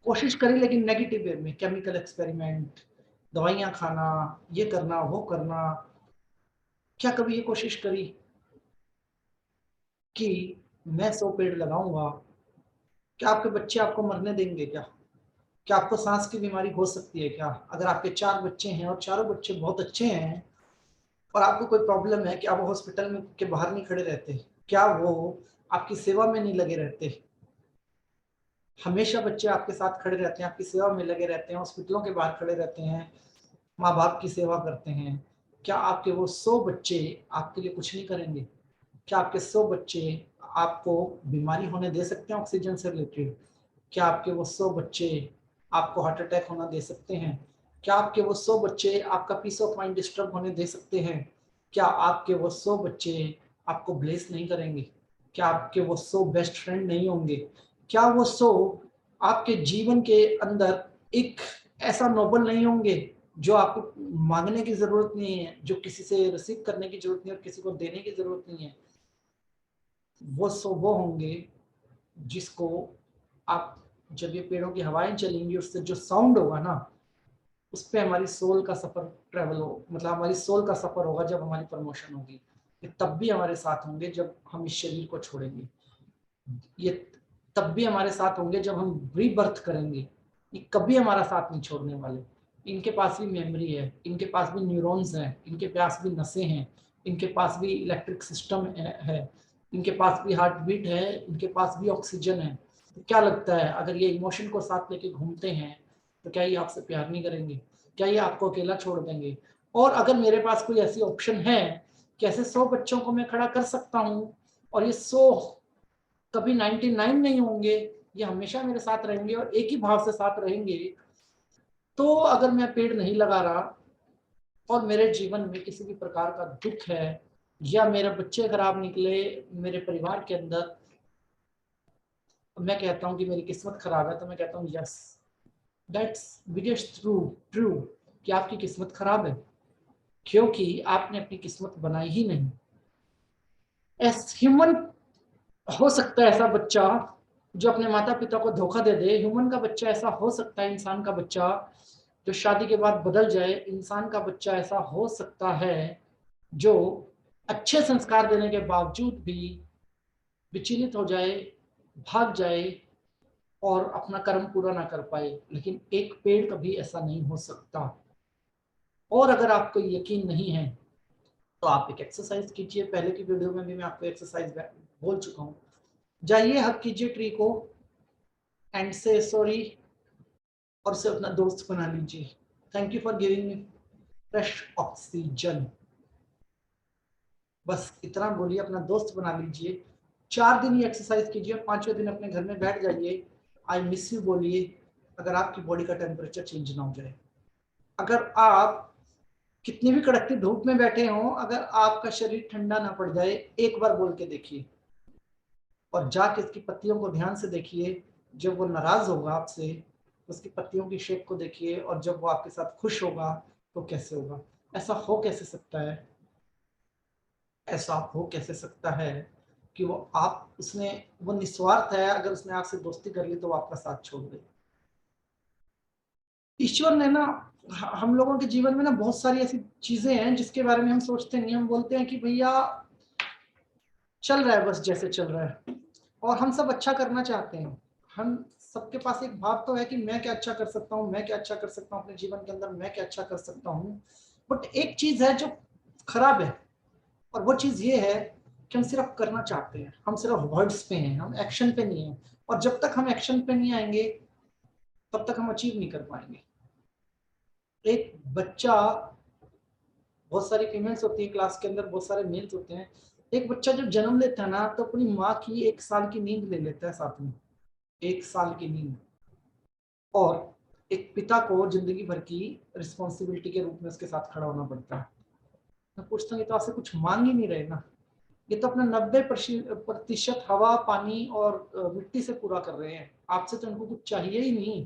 कोशिश करी लेकिन नेगेटिव वे में, केमिकल एक्सपेरिमेंट, दवाइयां खाना, ये करना वो करना। क्या कभी ये कोशिश करी कि मैं 100 पेड़ लगाऊंगा? क्या आपके बच्चे आपको मरने देंगे क्या? क्या आपको सांस की बीमारी हो सकती है क्या? अगर आपके 4 बच्चे हैं और चारों बच्चे बहुत अच्छे हैं और आपको कोई प्रॉब्लम है, क्या वो हॉस्पिटल में के बाहर नहीं खड़े रहते? क्या वो आपकी सेवा में नहीं लगे रहते? हमेशा बच्चे आपके साथ खड़े रहते हैं, आपकी सेवा में लगे रहते हैं, हॉस्पिटलों के बाहर खड़े रहते हैं, माँ बाप की सेवा करते हैं। क्या आपके वो 100 बच्चे आपके लिए कुछ नहीं करेंगे? क्या आपके 100 बच्चे आपको बीमारी होने दे सकते हैं ऑक्सीजन से रिलेटेड? क्या आपके वो 100 बच्चे आपको हार्ट अटैक होना दे सकते हैं? क्या आपके वो 100 बच्चे आपका पीस ऑफ माइंड डिस्टर्ब होने दे सकते हैं? क्या आपके वो 100 बच्चे आपको ब्लेस नहीं करेंगे? क्या आपके वो 100 बेस्ट फ्रेंड नहीं होंगे? क्या वो 100 आपके जीवन के अंदर एक ऐसा नोबल नहीं होंगे जो आपको मांगने की जरूरत नहीं है, जो किसी से रिसीव करने की जरूरत नहीं है और किसी को देने की जरूरत नहीं है? वो 100 वो होंगे जिसको आप, जब ये पेड़ों की हवाएं चलेंगी उससे जो साउंड होगा ना, उस पे हमारी सोल का सफर ट्रेवल हो, मतलब हमारी सोल का सफर होगा जब हमारी प्रमोशन होगी। ये तब भी हमारे साथ होंगे जब हम इस शरीर को छोड़ेंगे। ये तब भी हमारे साथ होंगे जब हम रीबर्थ करेंगे। ये कभी हमारा साथ नहीं छोड़ने वाले। इनके पास भी मेमोरी है, इनके पास भी न्यूरॉन्स हैं, इनके पास भी नसें हैं, इनके पास भी इलेक्ट्रिक सिस्टम है, इनके पास भी हार्ट बीट है, इनके पास भी ऑक्सीजन है। तो क्या लगता है अगर ये इमोशन को साथ लेके घूमते हैं तो क्या ये आपसे प्यार नहीं करेंगे? क्या ये आपको अकेला छोड़ देंगे? और अगर मेरे पास कोई ऐसी ऑप्शन है कि ऐसे 100 बच्चों को मैं खड़ा कर सकता हूँ और ये 100 कभी 99 नहीं होंगे, ये हमेशा मेरे साथ रहेंगे और एक ही भाव से साथ रहेंगे, तो अगर मैं पेड़ नहीं लगा रहा और मेरे जीवन में किसी भी प्रकार का दुख है या मेरे बच्चे खराब निकले मेरे परिवार के अंदर, मैं कहता हूँ कि मेरी किस्मत खराब है, तो मैं कहता हूँ यस, दैट्स बिगेस्ट ट्रू कि आपकी किस्मत खराब है, क्योंकि आपने अपनी किस्मत बनाई ही नहीं। एस ह्यूमन हो सकता है ऐसा बच्चा जो अपने माता पिता को धोखा दे दे, ह्यूमन का बच्चा ऐसा हो सकता है, इंसान का बच्चा जो शादी के बाद बदल जाए, इंसान का बच्चा ऐसा हो सकता है जो अच्छे संस्कार देने के बावजूद भी विचलित हो जाए, भाग जाए और अपना कर्म पूरा ना कर पाए। लेकिन एक पेड़ कभी ऐसा नहीं हो सकता। और अगर आपको यकीन नहीं है तो आप एक एक्सरसाइज कीजिए। पहले की वीडियो में भी मैं आपको एक्सरसाइज बोल चुका हूँ। जाइए, हक कीजिए ट्री को एंड से सॉरी और उसे अपना दोस्त बना लीजिए। Thank you for giving me fresh oxygen. बस इतना बोलिए, अपना दोस्त बना लीजिए। 4 दिन ये एक्सरसाइज कीजिए, 5वें दिन अपने घर में बैठ जाइए, आई मिस यू बोलिए, अगर आपकी बॉडी का टेम्परेचर चेंज ना हो जाए। अगर आप कितनी भी कड़कती धूप में बैठे हों, अगर आपका शरीर ठंडा ना पड़ जाए, एक बार बोल के देखिए और जाके इसकी पत्तियों को ध्यान से देखिए। जब वो नाराज होगा आपसे, उसकी पत्तियों की शेप को देखिए, और जब वो आपके साथ खुश होगा तो कैसे होगा? ऐसा हो कैसे सकता है, ऐसा हो कैसे सकता है कि वो आप उसने वो निस्वार्थ है, अगर उसने आपसे दोस्ती कर ली तो वो आपका साथ छोड़ दे। ईश्वर ने ना हम लोगों के जीवन में ना बहुत सारी ऐसी चीजें हैं जिसके बारे में हम सोचते नहीं। हम बोलते हैं कि भैया चल रहा है, बस जैसे चल रहा है, और हम सब अच्छा करना चाहते हैं। हम सबके पास एक भाव तो है कि मैं क्या अच्छा कर सकता हूँ, मैं क्या अच्छा कर सकता हूँ अपने जीवन के अंदर, मैं क्या अच्छा कर सकता हूँ। बट एक चीज है जो खराब है, और वो चीज ये है कि हम सिर्फ करना चाहते हैं, हम सिर्फ वर्ड्स पे हैं, हम एक्शन पे नहीं है। और जब तक हम एक्शन पे नहीं आएंगे तब तक हम अचीव नहीं कर पाएंगे। एक बच्चा, बहुत सारी फीमेल्स होती है क्लास के अंदर, बहुत सारे मेल्स होते हैं। एक बच्चा जब जन्म लेता है ना तो अपनी माँ की 1 साल की नींद ले लेता है साथ में, 1 साल की नींद। और एक पिता को जिंदगी भर की रिस्पॉन्सिबिलिटी के रूप में उसके साथ खड़ा होना पड़ता है। मैं पूछता हूँ, ये तो आपसे कुछ मांग ही नहीं रहे ना, ये तो अपना 90% हवा, पानी और मिट्टी से पूरा कर रहे हैं। आपसे तो उनको कुछ चाहिए ही नहीं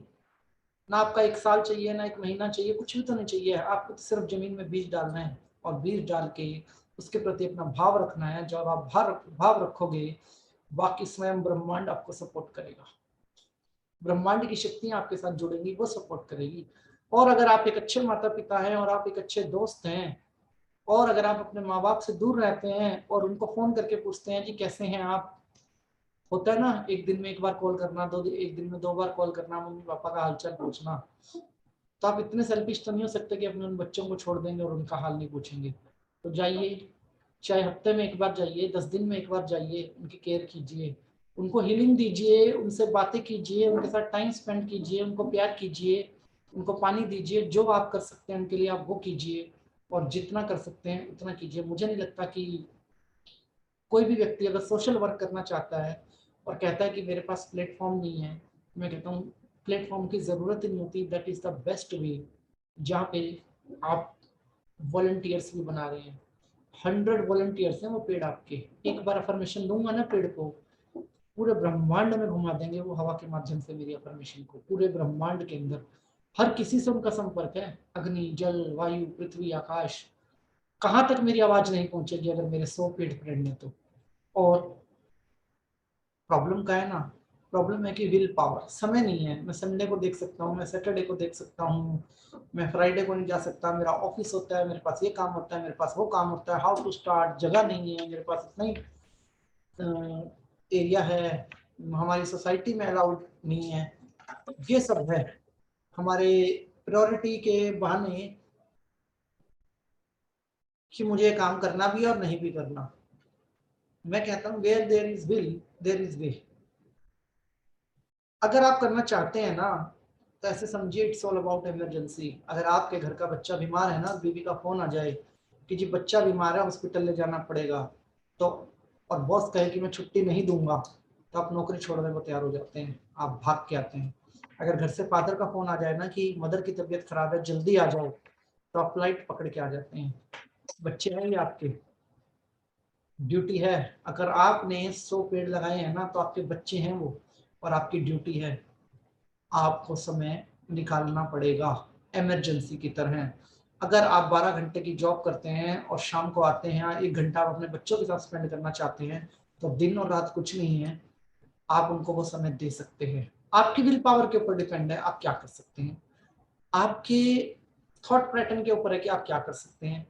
ना। आपका 1 साल चाहिए ना 1 महीना चाहिए, कुछ भी तो नहीं चाहिए। आपको तो सिर्फ जमीन में बीज डालना है, और बीज डाल के उसके प्रति अपना भाव रखना है। जब आप भाव रखोगे, बाकी स्वयं ब्रह्मांड आपको सपोर्ट करेगा। ब्रह्मांड की शक्तियां आपके साथ जुड़ेंगी, वो सपोर्ट करेगी। और अगर आप एक अच्छे माता पिता हैं और आप एक अच्छे दोस्त हैं, और अगर आप अपने माँ बाप से दूर रहते हैं और उनको फोन करके पूछते हैं जी कैसे हैं आप, होता है ना, एक दिन में 1 बार कॉल करना, एक दिन में 2 बार कॉल करना, मम्मी पापा का हालचाल पूछना, तो आप इतने सेल्फिश तो नहीं हो सकते कि अपने उन बच्चों को छोड़ देंगे और उनका हाल नहीं पूछेंगे। तो जाइए, चाहे हफ्ते में 1 बार जाइए, 10 दिन में 1 बार जाइए, उनकी केयर कीजिए, उनको हीलिंग दीजिए, उनसे बातें कीजिए, उनके साथ टाइम स्पेंड कीजिए, उनको प्यार कीजिए, उनको पानी दीजिए। जो आप कर सकते हैं उनके लिए आप वो कीजिए, और जितना कर सकते हैं उतना कीजिए। मुझे नहीं लगता कि कोई भी व्यक्ति अगर सोशल वर्क करना चाहता है और कहता है कि मेरे पास प्लेटफॉर्म नहीं है, मैं कहता हूँ प्लेटफॉर्म की ज़रूरत ही नहीं होती। That is the best way, जहाँ पे आप वॉलंटियर्स भी बना रहे हैं। 100 वॉलंटियर्स हैं वो पेड़ आपके। एक बार अफर्मेशन दूंगा ना पेड़ को, पूरे ब्रह्मांड में घुमा देंगे वो हवा के माध्यम से मेरी अफर्मेशन को। पूरे ब्रह्मांड के अंदर हर किसी से उनका संपर्क है। अग्नि, जल, वायु, पृथ्वी, आकाश, कहाँ तक मेरी आवाज नहीं पहुंचेगी अगर मेरे 100 पेड़ ने तो। और प्रॉब्लम का है ना, प्रॉब्लम है कि विल पावर, समय नहीं है। मैं संडे को देख सकता हूँ, मैं सैटरडे को देख सकता हूँ, मैं फ्राइडे को नहीं जा सकता, मेरा ऑफिस होता है, मेरे पास ये काम होता है, मेरे पास वो काम होता है, हाउ टू स्टार्ट, जगह नहीं है मेरे पास, इतना ही एरिया है, हमारी सोसाइटी में अलाउड नहीं है। ये सब है हमारे प्रायोरिटी के बहाने कि मुझे काम करना भी और नहीं भी करना। मैं कहता हूं where there is will there is way. अगर आप करना चाहते हैं ना तो ऐसे समझिए इट्स ऑल अबाउट इमरजेंसी। अगर आपके घर का बच्चा बीमार है ना, बीवी का फोन आ जाए कि जी बच्चा बीमार है हॉस्पिटल ले जाना पड़ेगा, तो और बॉस कहे कि मैं छुट्टी नहीं दूंगा, तो आप नौकरी छोड़ने को तैयार हो जाते हैं, आप भाग के आते हैं। अगर घर से फादर का फोन आ जाए ना कि मदर की तबीयत खराब है जल्दी आ जाओ, तो आप फ्लाइट पकड़ के आ जाते हैं। बच्चे हैं ये आपके, ड्यूटी है। अगर आपने 100 पेड़ लगाए हैं ना तो आपके बच्चे हैं वो, और आपकी ड्यूटी है, आपको समय निकालना पड़ेगा इमरजेंसी की तरह। अगर आप 12 घंटे की जॉब करते हैं और शाम को आते हैं 1 घंटा आप अपने बच्चों के साथ स्पेंड करना चाहते हैं, तो दिन और रात कुछ नहीं है, आप उनको वो समय दे सकते हैं। आपकी विल पावर के ऊपर डिपेंड है आप क्या कर सकते हैं, आपके थॉट पैटर्न के ऊपर है कि आप क्या कर सकते हैं।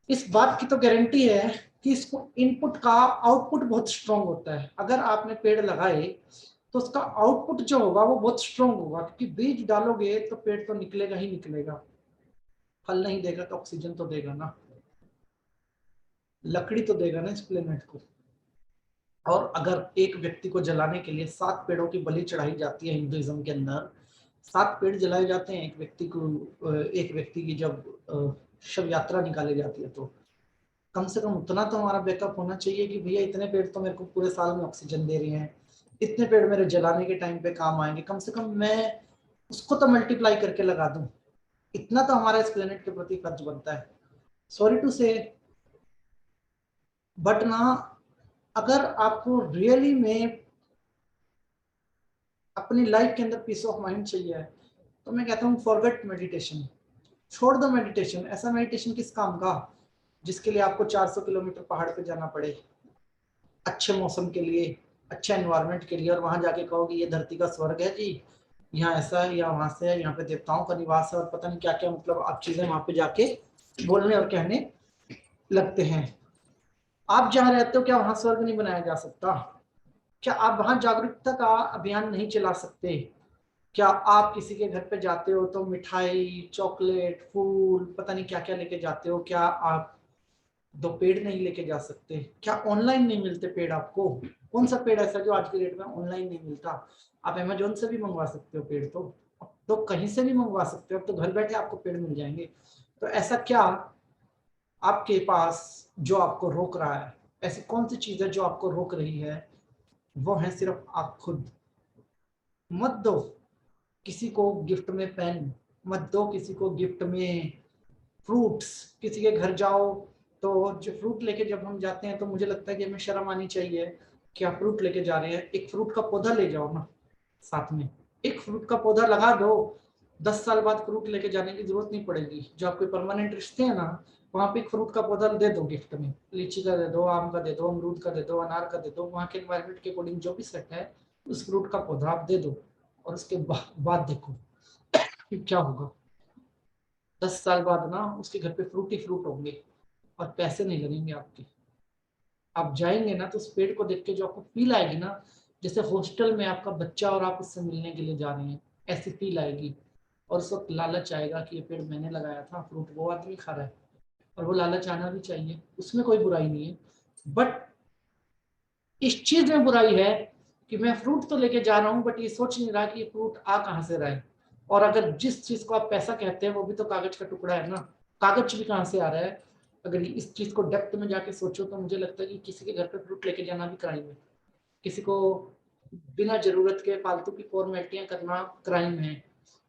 इस बात की तो गारंटी है कि इसको इनपुट का आउटपुट बहुत स्ट्रांग होता है। अगर आपने पेड़ लगाए तो उसका आउटपुट जो होगा वो बहुत स्ट्रांग होगा, क्योंकि बीज डालोगे तो पेड़ तो निकलेगा ही निकलेगा। फल नहीं देगा तो ऑक्सीजन तो देगा ना, लकड़ी तो देगा ना इस प्लेनेट को। और अगर एक व्यक्ति को जलाने के लिए 7 पेड़ों की बलि चढ़ाई जाती है हिंदुइज्म के अंदर, 7 पेड़ जलाए जाते हैं एक व्यक्ति को, एक व्यक्ति की जब शव यात्रा निकाली जाती है, तो कम से कम उतना तो हमारा बैकअप होना चाहिए कि भैया इतने पेड़ तो मेरे को पूरे साल में ऑक्सीजन दे रहे हैं, इतने पेड़ मेरे जलाने के टाइम पे काम आएंगे, कम से कम मैं उसको तो मल्टीप्लाई करके लगा दूं। इतना तो हमारा इस प्लेनेट के प्रति फर्ज बनता है। सॉरी टू से, बट ना, अगर आपको रियली में अपनी लाइफ के अंदर पीस ऑफ माइंड चाहिए है, तो मैं कहता हूँ फॉरगेट मेडिटेशन, छोड़ दो मेडिटेशन। ऐसा मेडिटेशन किस काम का जिसके लिए आपको 400 किलोमीटर पहाड़ पे जाना पड़े अच्छे मौसम के लिए, अच्छे एनवायरनमेंट के लिए, और वहां जाके कहोगे ये धरती का स्वर्ग है जी, यहाँ ऐसा है, यहाँ वहां से है, यहाँ पे देवताओं का निवास है, और पता नहीं क्या क्या, मतलब आप चीजें वहां पे जाके बोलने और कहने लगते हैं। आप जहाँ रहते हो क्या वहां स्वर्ग नहीं बनाया जा सकता? क्या आप वहां जागरूकता का अभियान नहीं चला सकते? क्या आप किसी के घर पे जाते हो तो मिठाई, चॉकलेट, फूल, पता नहीं क्या क्या लेके जाते हो? क्या आप 2 पेड़ नहीं लेके जा सकते? क्या ऑनलाइन नहीं मिलते पेड़ आपको? कौन सा पेड़ ऐसा जो आज के डेट में ऑनलाइन नहीं मिलता? आप अमेजोन से भी मंगवा सकते हो पेड़, तो अब तो कहीं से भी मंगवा सकते हो, अब तो घर बैठे आपको पेड़ मिल जाएंगे। तो ऐसा क्या आपके पास जो आपको रोक रहा है? ऐसी कौन सी चीज है जो आपको रोक रही है? वो है सिर्फ आप खुद। मत दो किसी को गिफ्ट में पेन, मत दो किसी को गिफ्ट में फ्रूट्स। किसी के घर जाओ तो जो फ्रूट लेके जब हम जाते हैं तो मुझे लगता है कि हमें शर्म आनी चाहिए कि आप फ्रूट लेके जा रहे हैं। एक फ्रूट का पौधा ले जाओ ना साथ में, एक फ्रूट का पौधा लगा दो, 10 साल बाद फ्रूट लेके जाने की जरूरत नहीं पड़ेगी। जो आपके परमानेंट रिश्ते हैं ना, वहाँ पे एक फ्रूट का पौधा दे दो गिफ्ट में, लीची का दे दो, आम का दे दो, अमरूद का दे दो, अनार का दे दो, वहाँ के एनवायरमेंट के अकॉर्डिंग जो भी सेट है उस फ्रूट का पौधा आप दे दो। और उसके बाद देखो कि क्या होगा। 10 साल बाद ना उसके घर पे फ्रूट ही फ्रूट होंगे और पैसे नहीं लगेंगे आपके। आप जाएंगे ना तो उस पेड़ को देख के जो आपको फील आएगी ना, जैसे हॉस्टल में आपका बच्चा और आप उससे मिलने के लिए जा रहे हैं, ऐसी फील आएगी। और उस वक्त लालच आएगा कि ये पेड़ मैंने लगाया था, फ्रूट वो आदमी खा रहा है। और वो लालच आना भी चाहिए, उसमें कोई बुराई नहीं है। बट इस चीज में बुराई है कि मैं फ्रूट तो लेके जा रहा हूँ बट ये सोच नहीं रहा कि ये फ्रूट आ कहाँ से रहा है। और अगर जिस चीज को आप पैसा कहते हैं वो भी तो कागज का टुकड़ा है ना, कागज भी कहाँ से आ रहा है? अगर इस चीज को डेप्थ में जाके सोचो तो मुझे लगता है कि किसी के घर पे फ्रूट लेके जाना भी क्राइम है। किसी को बिना जरूरत के फालतू की फॉर्मेलिटियां करना क्राइम है।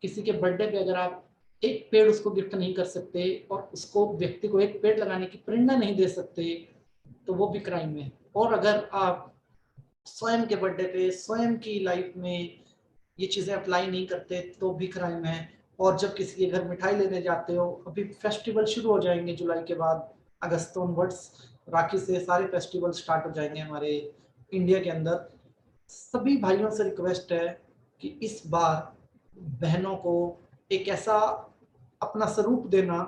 किसी के बर्थडे पे अगर आप एक पेड़ उसको गिफ्ट नहीं कर सकते और उसको व्यक्ति को एक पेड़ लगाने की प्रेरणा नहीं दे सकते, तो वो भी क्राइम है। और अगर आप स्वयं के बर्थडे पे, स्वयं की लाइफ में ये चीजें अप्लाई नहीं करते तो भी क्राइम है। और जब किसी के घर मिठाई लेने जाते हो, अभी फेस्टिवल शुरू हो जाएंगे जुलाई के बाद, अगस्त ऑनवर्ड्स, राखी से सारे फेस्टिवल स्टार्ट हो जाएंगे हमारे इंडिया के अंदर। सभी भाइयों से रिक्वेस्ट है कि इस बार बहनों को एक ऐसा अपना स्वरूप देना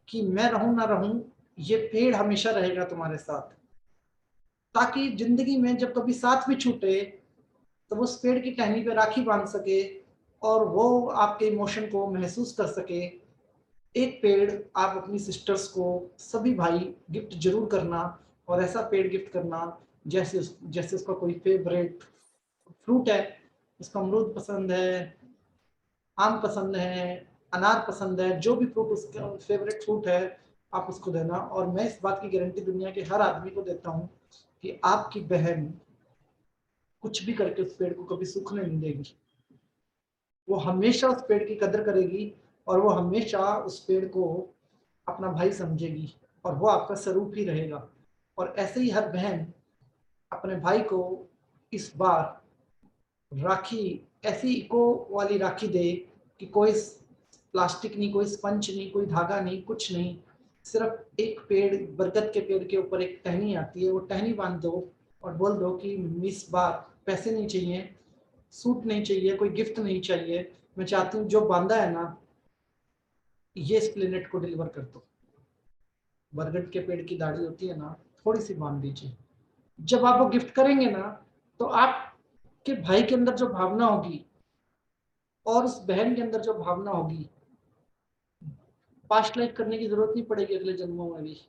कि मैं रहूं ना रहूं, ये पेड़ हमेशा रहेगा तुम्हारे साथ, ताकि जिंदगी में जब कभी साथ भी छूटे तो वो उस पेड़ की टहनी पे राखी बांध सके और वो आपके इमोशन को महसूस कर सके। एक पेड़ आप अपनी सिस्टर्स को, सभी भाई गिफ्ट जरूर करना, और ऐसा पेड़ गिफ्ट करना जैसे उसका कोई फेवरेट फ्रूट है, उसको अमरूद पसंद है, आम पसंद है, अनार पसंद है, जो भी फ्रूट उसका फेवरेट फ्रूट है आप उसको देना। और मैं इस बात की गारंटी दुनिया के हर आदमी को देता हूँ कि आपकी बहन कुछ भी करके उस पेड़ को कभी सूखने नहीं देगी। वो हमेशा उस पेड़ की कदर करेगी और वो हमेशा उस पेड़ को अपना भाई समझेगी और वो आपका स्वरूप ही रहेगा। और ऐसे ही हर बहन अपने भाई को इस बार राखी ऐसी इको वाली राखी दे कि कोई प्लास्टिक नहीं, कोई स्पंज नहीं, कोई धागा नहीं, कुछ नहीं, सिर्फ एक पेड़, बरगद के पेड़ के ऊपर एक टहनी आती है, वो टहनी बांध दो और बोल दो कि इस बार पैसे नहीं चाहिए, सूट नहीं चाहिए, कोई गिफ्ट नहीं चाहिए, मैं चाहती हूँ जो बांधा है ना ये इस प्लेनेट को डिलीवर कर दो। बरगद के पेड़ की दाढ़ी होती है ना, थोड़ी सी बांध दीजिए। जब आप वो गिफ्ट करेंगे ना तो आपके भाई के अंदर जो भावना होगी और उस बहन के अंदर जो भावना होगी, पास्ट लाइफ करने की जरूरत नहीं पड़ेगी अगले जन्मों में भी।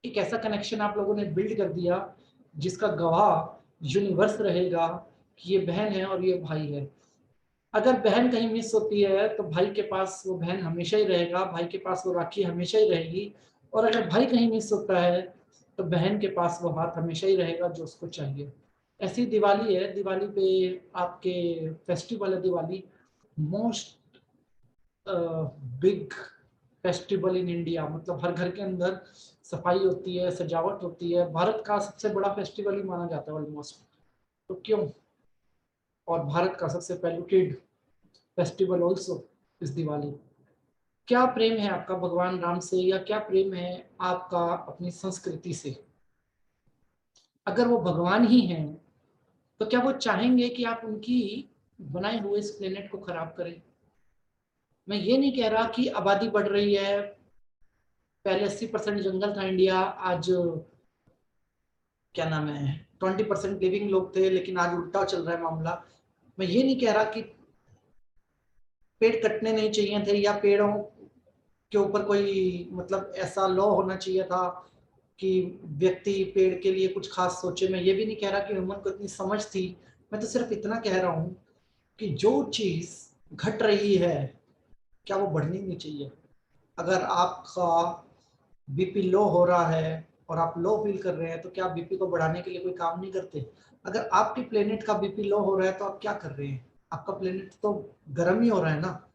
एक ऐसा कनेक्शन आप लोगों ने बिल्ड कर दिया जिसका गवाह यूनिवर्स रहेगा कि ये बहन है और ये भाई है। अगर बहन कहीं मिस होती है तो भाई के पास वो बहन हमेशा ही रहेगा, भाई के पास वो राखी हमेशा ही रहेगी। और अगर भाई कहीं मिस होता है तो बहन के पास वो हाथ हमेशा ही रहेगा जो उसको चाहिए। ऐसी दिवाली है, दिवाली पे आपके फेस्टिवल है Diwali, most big festival in India. मतलब हर घर के अंदर सफाई होती है, सजावट होती है, भारत का सबसे बड़ा फेस्टिवल ही माना जाता है ऑलमोस्ट। तो क्यों, और भारत का सबसे पैल्यूटेड फेस्टिवल ऑल्सो इस दिवाली। क्या प्रेम है आपका भगवान राम से, या क्या प्रेम है आपका अपनी संस्कृति से? अगर वो भगवान ही हैं तो क्या वो चाहेंगे कि आप उनकी बनाए हुए इस प्लेनेट को खराब करें? मैं ये नहीं कह रहा कि आबादी बढ़ रही है, पहले 80% जंगल था इंडिया, आज क्या नाम है 20% लिविंग लोग थे, लेकिन आज उल्टा चल रहा है मामला। मैं ये नहीं कह रहा कि पेड़ कटने नहीं चाहिए थे या पेड़ों के ऊपर कोई मतलब ऐसा लॉ होना चाहिए था कि व्यक्ति पेड़ के लिए कुछ खास सोचे। मैं ये भी नहीं कह रहा कि ह्यूमन को इतनी समझ थी। मैं तो सिर्फ इतना कह रहा हूँ कि जो चीज घट रही है क्या वो बढ़नी नहीं चाहिए? अगर आपका बीपी लो हो रहा है और आप लो फील कर रहे हैं तो क्या आप बीपी को बढ़ाने के लिए कोई काम नहीं करते? अगर आपके प्लेनेट का बीपी लो हो रहा है तो आप क्या कर रहे हैं? आपका प्लेनेट तो गर्म ही हो रहा है ना।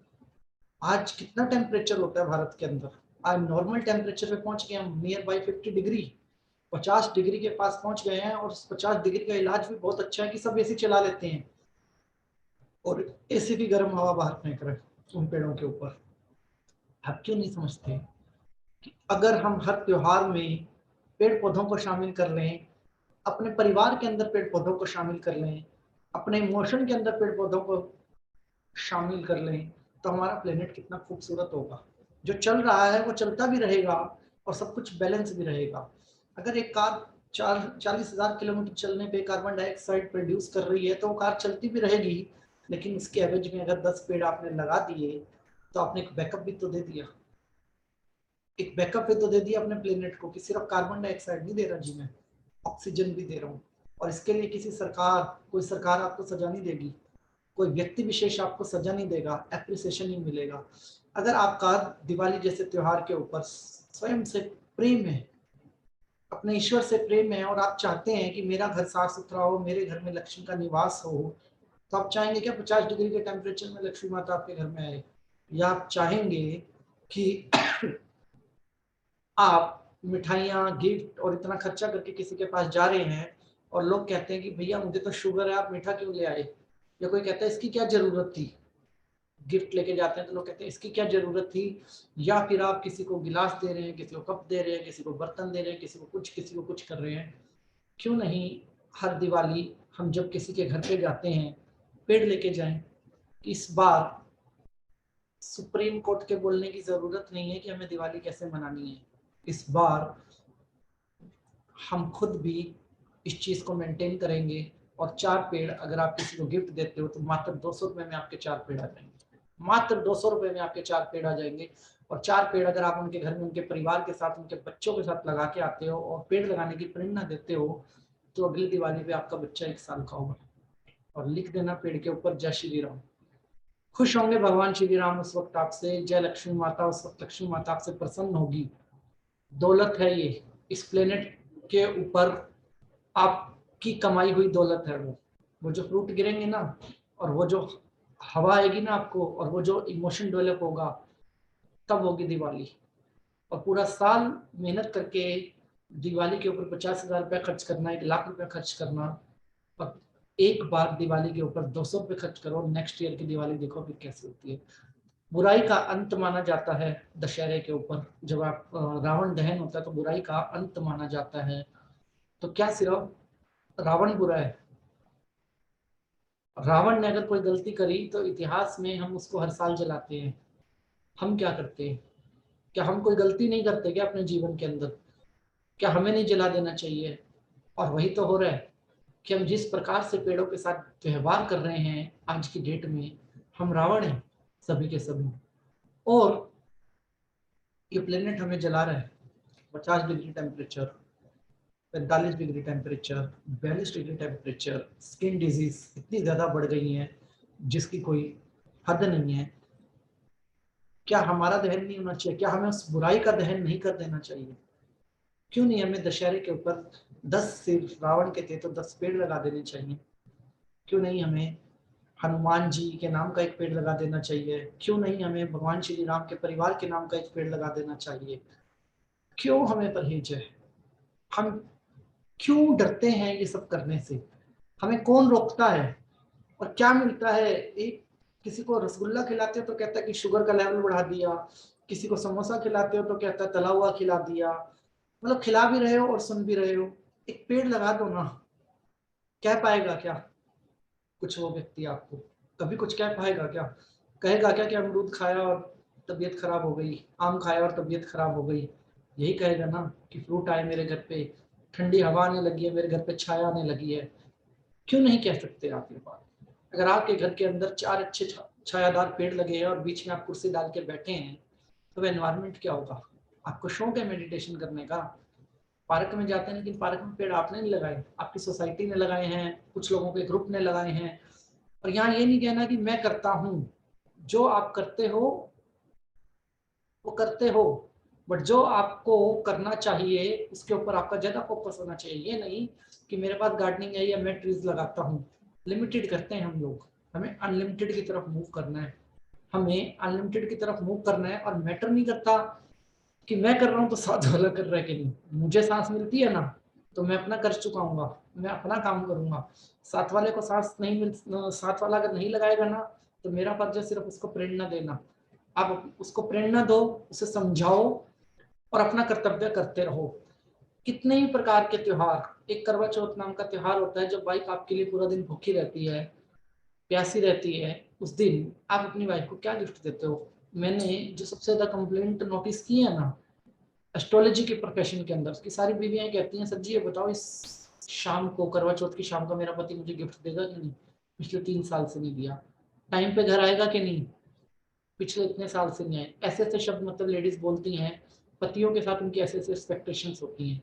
आज कितना टेम्परेचर होता है भारत के अंदर? आज नॉर्मल टेम्परेचर पे पहुंच गए हम, नियर बाई 50 डिग्री, 50 डिग्री के पास पहुंच गए हैं। और 50 डिग्री का इलाज भी बहुत अच्छा है कि सब एसी चला लेते हैं और एसी की गर्म हवा बाहर फेंक रहे हैं उन पेड़ों के ऊपर। आप क्यों नहीं समझते कि अगर हम हर त्योहार में पेड़ पौधों को शामिल कर लें, अपने परिवार के अंदर पेड़ पौधों को शामिल कर लें, अपने इमोशन के अंदर पेड़ पौधों को शामिल कर लें, तो हमारा प्लेनेट कितना खूबसूरत होगा। जो चल रहा है वो चलता भी रहेगा और सब कुछ बैलेंस भी रहेगा। अगर एक कार 40,000 किलोमीटर चलने पे कार्बन डाइऑक्साइड प्रोड्यूस कर रही है तो वो कार चलती भी रहेगी, लेकिन उसके एवज में अगर 10 पेड़ आपने लगा दिए तो आपने एक बैकअप भी तो दे दिया। एक बैकअप भी तो दे दिया अपने प्लेनेट को कि सिर्फ कार्बन डाइऑक्साइड नहीं दे रहा जी, मैं ऑक्सीजन भी दे रहा हूँ। और इसके लिए कोई सरकार आपको सजा नहीं देगी, कोई व्यक्ति विशेष आपको सजा नहीं देगा, एप्रिसिएशन नहीं मिलेगा। अगर आपका दिवाली जैसे त्योहार के ऊपर स्वयं से प्रेम है, अपने ईश्वर से प्रेम है, और आप चाहते हैं कि मेरा घर साफ सुथरा हो, मेरे घर में लक्ष्मी का निवास हो, तो आप चाहेंगे क्या 50 डिग्री के टेम्परेचर में लक्ष्मी माता आपके घर में आए? या आप चाहेंगे कि आप मिठाइयाँ, गिफ्ट और इतना खर्चा करके किसी के पास जा रहे हैं और लोग कहते हैं कि भैया मुझे तो शुगर है, आप मीठा क्यों ले आए? या कोई कहता है इसकी क्या जरूरत थी? गिफ्ट लेके जाते हैं तो लोग कहते हैं इसकी क्या जरूरत थी। या फिर आप किसी को गिलास दे रहे हैं, किसी को कप दे रहे हैं, किसी को बर्तन दे रहे हैं, किसी को कुछ कर रहे हैं। क्यों नहीं हर दिवाली हम जब किसी के घर पे जाते हैं पेड़ लेके जाएं? इस बार सुप्रीम कोर्ट के बोलने की जरूरत नहीं है कि हमें दिवाली कैसे मनानी है। इस बार हम खुद भी इस चीज को मेंटेन करेंगे और 4 पेड़ अगर आप किसी को गिफ्ट देते हो तो मात्र 200 रुपए में आपके 4 पेड़ आ जाएंगे। मात्र 200 रुपए में आपके 4 पेड़ आ जाएंगे। और 4 पेड़ अगर आप उनके घर में उनके परिवार के साथ उनके बच्चों के साथ लगा के आते हो और पेड़ लगाने की प्रेरणा देते हो तो अगली दिवाली पे आपका बच्चा 1 साल का होगा। और लिख देना पेड़ के ऊपर जय श्री राम। खुश होंगे भगवान श्री राम उस वक्त आपसे, जय लक्ष्मी माता उस वक्त लक्ष्मी माता आपसे प्रसन्न होगी। दौलत है ये, इस प्लेनेट के ऊपर आपकी कमाई हुई दौलत है। वो जो फ्रूट गिरेंगे ना और वो जो हवा आएगी ना आपको और वो जो इमोशन डेवलप होगा तब होगी दिवाली। और पूरा साल मेहनत करके दिवाली के ऊपर 50,000 रुपया खर्च करना, 1,00,000 रुपया खर्च करना और एक बार दिवाली के ऊपर 200 रुपये खर्च करो, नेक्स्ट ईयर की दिवाली देखो फिर कैसे होती है। बुराई का अंत माना जाता है दशहरे के ऊपर, जब आप रावण दहन होता है तो बुराई का अंत माना जाता है। तो क्या सिर्फ रावण बुरा है? रावण ने अगर कोई गलती करी तो इतिहास में हम उसको हर साल जलाते हैं। हम क्या करते हैं? क्या हम कोई गलती नहीं करते क्या अपने जीवन के अंदर? क्या हमें नहीं जला देना चाहिए? और वही तो हो रहा है कि हम जिस प्रकार से पेड़ों के साथ व्यवहार कर रहे हैं आज की डेट में, हम रावण हैं सभी के सभी। और ये प्लेनेट हमें जला रहा है। 50 degree temperature, 45 degree temperature, 42 degree temperature, skin disease इतनी ज्यादा बढ़ गई है जिसकी कोई हद नहीं है। क्या हमारा दहन नहीं होना चाहिए? क्या हमें उस बुराई का दहन नहीं कर देना चाहिए? क्यों नहीं हमें दशहरे के ऊपर 10 सिर्फ रावण के थे तो 10 पेड़ लगा देने चाहिए? क्यों नहीं हमें हनुमान जी के नाम का एक पेड़ लगा देना चाहिए? क्यों नहीं हमें भगवान श्री राम के परिवार के नाम का एक पेड़ लगा देना चाहिए? क्यों हमें परहेज है? हम क्यों डरते हैं ये सब करने से? हमें कौन रोकता है? और क्या मिलता है? एक किसी को रसगुल्ला खिलाते हो तो कहता है कि शुगर का लेवल बढ़ा दिया, किसी को समोसा खिलाते हो तो कहता है तला हुआ खिला दिया। मतलब खिला भी रहे हो और सुन भी रहे हो। एक पेड़ लगा दो ना, कह पाएगा क्या कुछ वो व्यक्ति आपको? कभी कुछ कह पाएगा क्या? कहेगा क्या कि अमरूद खाया और तबीयत खराब हो गई, आम खाया और तबीयत खराब हो गई? यही कहेगा ना कि फ्रूट आए मेरे घर पे, ठंडी हवा आने लगी है, मेरे घर पे छाया आने लगी है। क्यों नहीं कह सकते आप ये बात? अगर आपके घर के अंदर 4 अच्छे छायादार पेड़ लगे हैं और बीच में आप कुर्सी डाल के बैठे हैं तो वह एनवायरमेंट क्या होगा? आपको शौक है मेडिटेशन करने का, पार्क में जाते हैं, लेकिन पार्क में पेड़ आपने नहीं लगाए, आपकी सोसाइटी ने लगाए हैं, कुछ लोगों के ग्रुप ने लगाए हैं। और यहाँ ये नहीं कहना कि मैं करता हूँ, जो आप करते हो वो करते हो, बट जो आपको करना चाहिए उसके ऊपर आपका ज्यादा फोकस होना चाहिए। ये नहीं कि मेरे पास गार्डनिंग है या मैं ट्रीज लगाता हूँ। लिमिटेड करते हैं हम लोग, हमें अनलिमिटेड की तरफ मूव करना है। हमें अनलिमिटेड की तरफ मूव करना है और मैटर नहीं करता कि मैं कर रहा हूँ तो साथ वाला कर रहा है कि नहीं। मुझे सांस मिलती है ना तो मैं अपना कर चुकाऊंगा, मैं अपना काम करूंगा। साथ वाले को सांस नहीं मिल, साथ वाला अगर नहीं लगाएगा ना तो मेरा फर्ज है सिर्फ उसको प्रेरणा देना। आप उसको प्रेरणा दो, उसे समझाओ और अपना कर्तव्य करते रहो। कितने ही प्रकार के त्योहार, एक करवा चौथ नाम का त्योहार होता है जब वाइफ आपके लिए पूरा दिन भूखी रहती है, प्यासी रहती है। उस दिन आप अपनी वाइफ को क्या गिफ्ट देते हो? मैंने जो सबसे ज्यादा कंप्लेंट नोटिस की है ना एस्ट्रोलॉजी के प्रोफेशन के अंदर, उसकी सारी बीवियां कहती हैं सर जी ये बताओ इस शाम को, करवा चौथ की शाम को मेरा पति मुझे गिफ्ट देगा कि नहीं? पिछले 3 साल से नहीं दिया। टाइम पे घर आएगा कि नहीं? पिछले इतने साल से नहीं आए। ऐसे ऐसे शब्द मतलब लेडीज बोलती हैं, पतियों के साथ उनकी ऐसे ऐसे एक्सपेक्टेशंस होती हैं।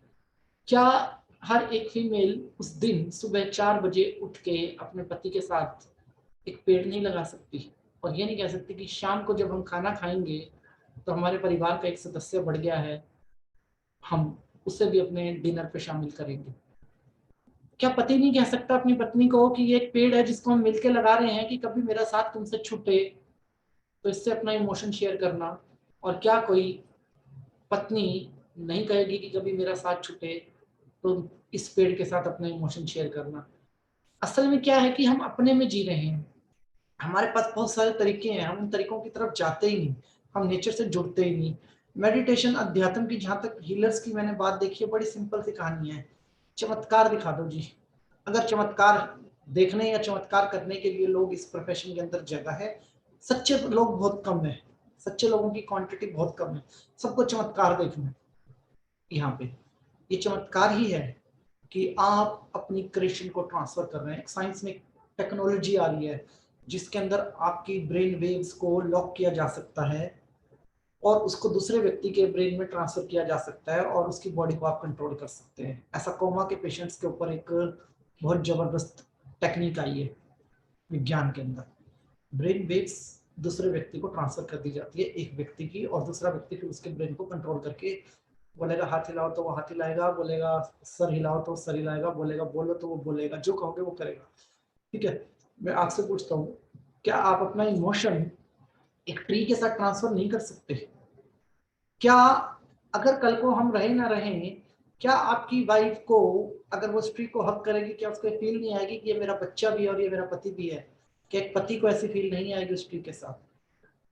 क्या हर एक फीमेल उस दिन सुबह 4 बजे उठ के अपने पति के साथ एक पेड़ नहीं लगा सकती? और ये नहीं कह सकती कि शाम को जब हम खाना खाएंगे तो हमारे परिवार का एक सदस्य बढ़ गया है, हम उसे भी अपने डिनर पे शामिल करेंगे? क्या पति नहीं कह सकता अपनी पत्नी को कि ये एक पेड़ है जिसको हम मिलके लगा रहे हैं कि कभी मेरा साथ तुमसे छूटे तो इससे अपना इमोशन शेयर करना? और क्या कोई पत्नी नहीं कहेगी कि कभी मेरा साथ छूटे तो इस पेड़ के साथ अपना इमोशन शेयर करना? असल में क्या है कि हम अपने में जी रहे हैं। हमारे पास बहुत सारे तरीके हैं, हम उन तरीकों की तरफ जाते ही नहीं, हम नेचर से जुड़ते ही नहीं। मेडिटेशन अध्यात्म की जहां तक हीलर्स की मैंने बात देखी है, बड़ी सिंपल सी कहानी है। चमत्कार दिखा दो जी। अगर चमत्कार देखने या चमत्कार करने के लिए लोग इस प्रोफेशन के अंदर जगह है, सच्चे लोग बहुत कम है, सच्चे लोगों की क्वांटिटी बहुत कम है। सबको चमत्कार देखना है यहाँ पे। ये चमत्कार ही है कि आप अपनी क्रिएशन को ट्रांसफर कर रहे हैं। साइंस में टेक्नोलॉजी आ रही है जिसके अंदर आपकी ब्रेन वेव्स को लॉक किया जा सकता है और उसको दूसरे व्यक्ति के ब्रेन में ट्रांसफर किया जा सकता है और उसकी बॉडी को आप कंट्रोल कर सकते हैं। ऐसा कोमा के पेशेंट्स के ऊपर एक बहुत जबरदस्त टेक्निक आई है विज्ञान के अंदर। ब्रेन वेव्स दूसरे व्यक्ति को ट्रांसफर कर दी जाती है एक व्यक्ति की, और दूसरा व्यक्ति फिर उसके ब्रेन को कंट्रोल करके बोलेगा हाथ हिलाओ तो वो हाथ हिलाएगा, बोलेगा सर हिलाओ तो सर हिलाएगा, बोलेगा बोलो तो वो बोलेगा, जो कहोगे वो करेगा। ठीक है, मैं आपसे पूछता हूँ, क्या आप अपना इमोशन एक ट्री के साथ ट्रांसफर नहीं कर सकते? क्या अगर कल को हम रहे ना रहें, क्या आपकी वाइफ को अगर वो स्त्री को हक करेगी, क्या उसको फील नहीं आएगी कि ये मेरा बच्चा भी है और ये मेरा पति भी है? क्या एक पति को ऐसी फील नहीं आएगी स्त्री के साथ?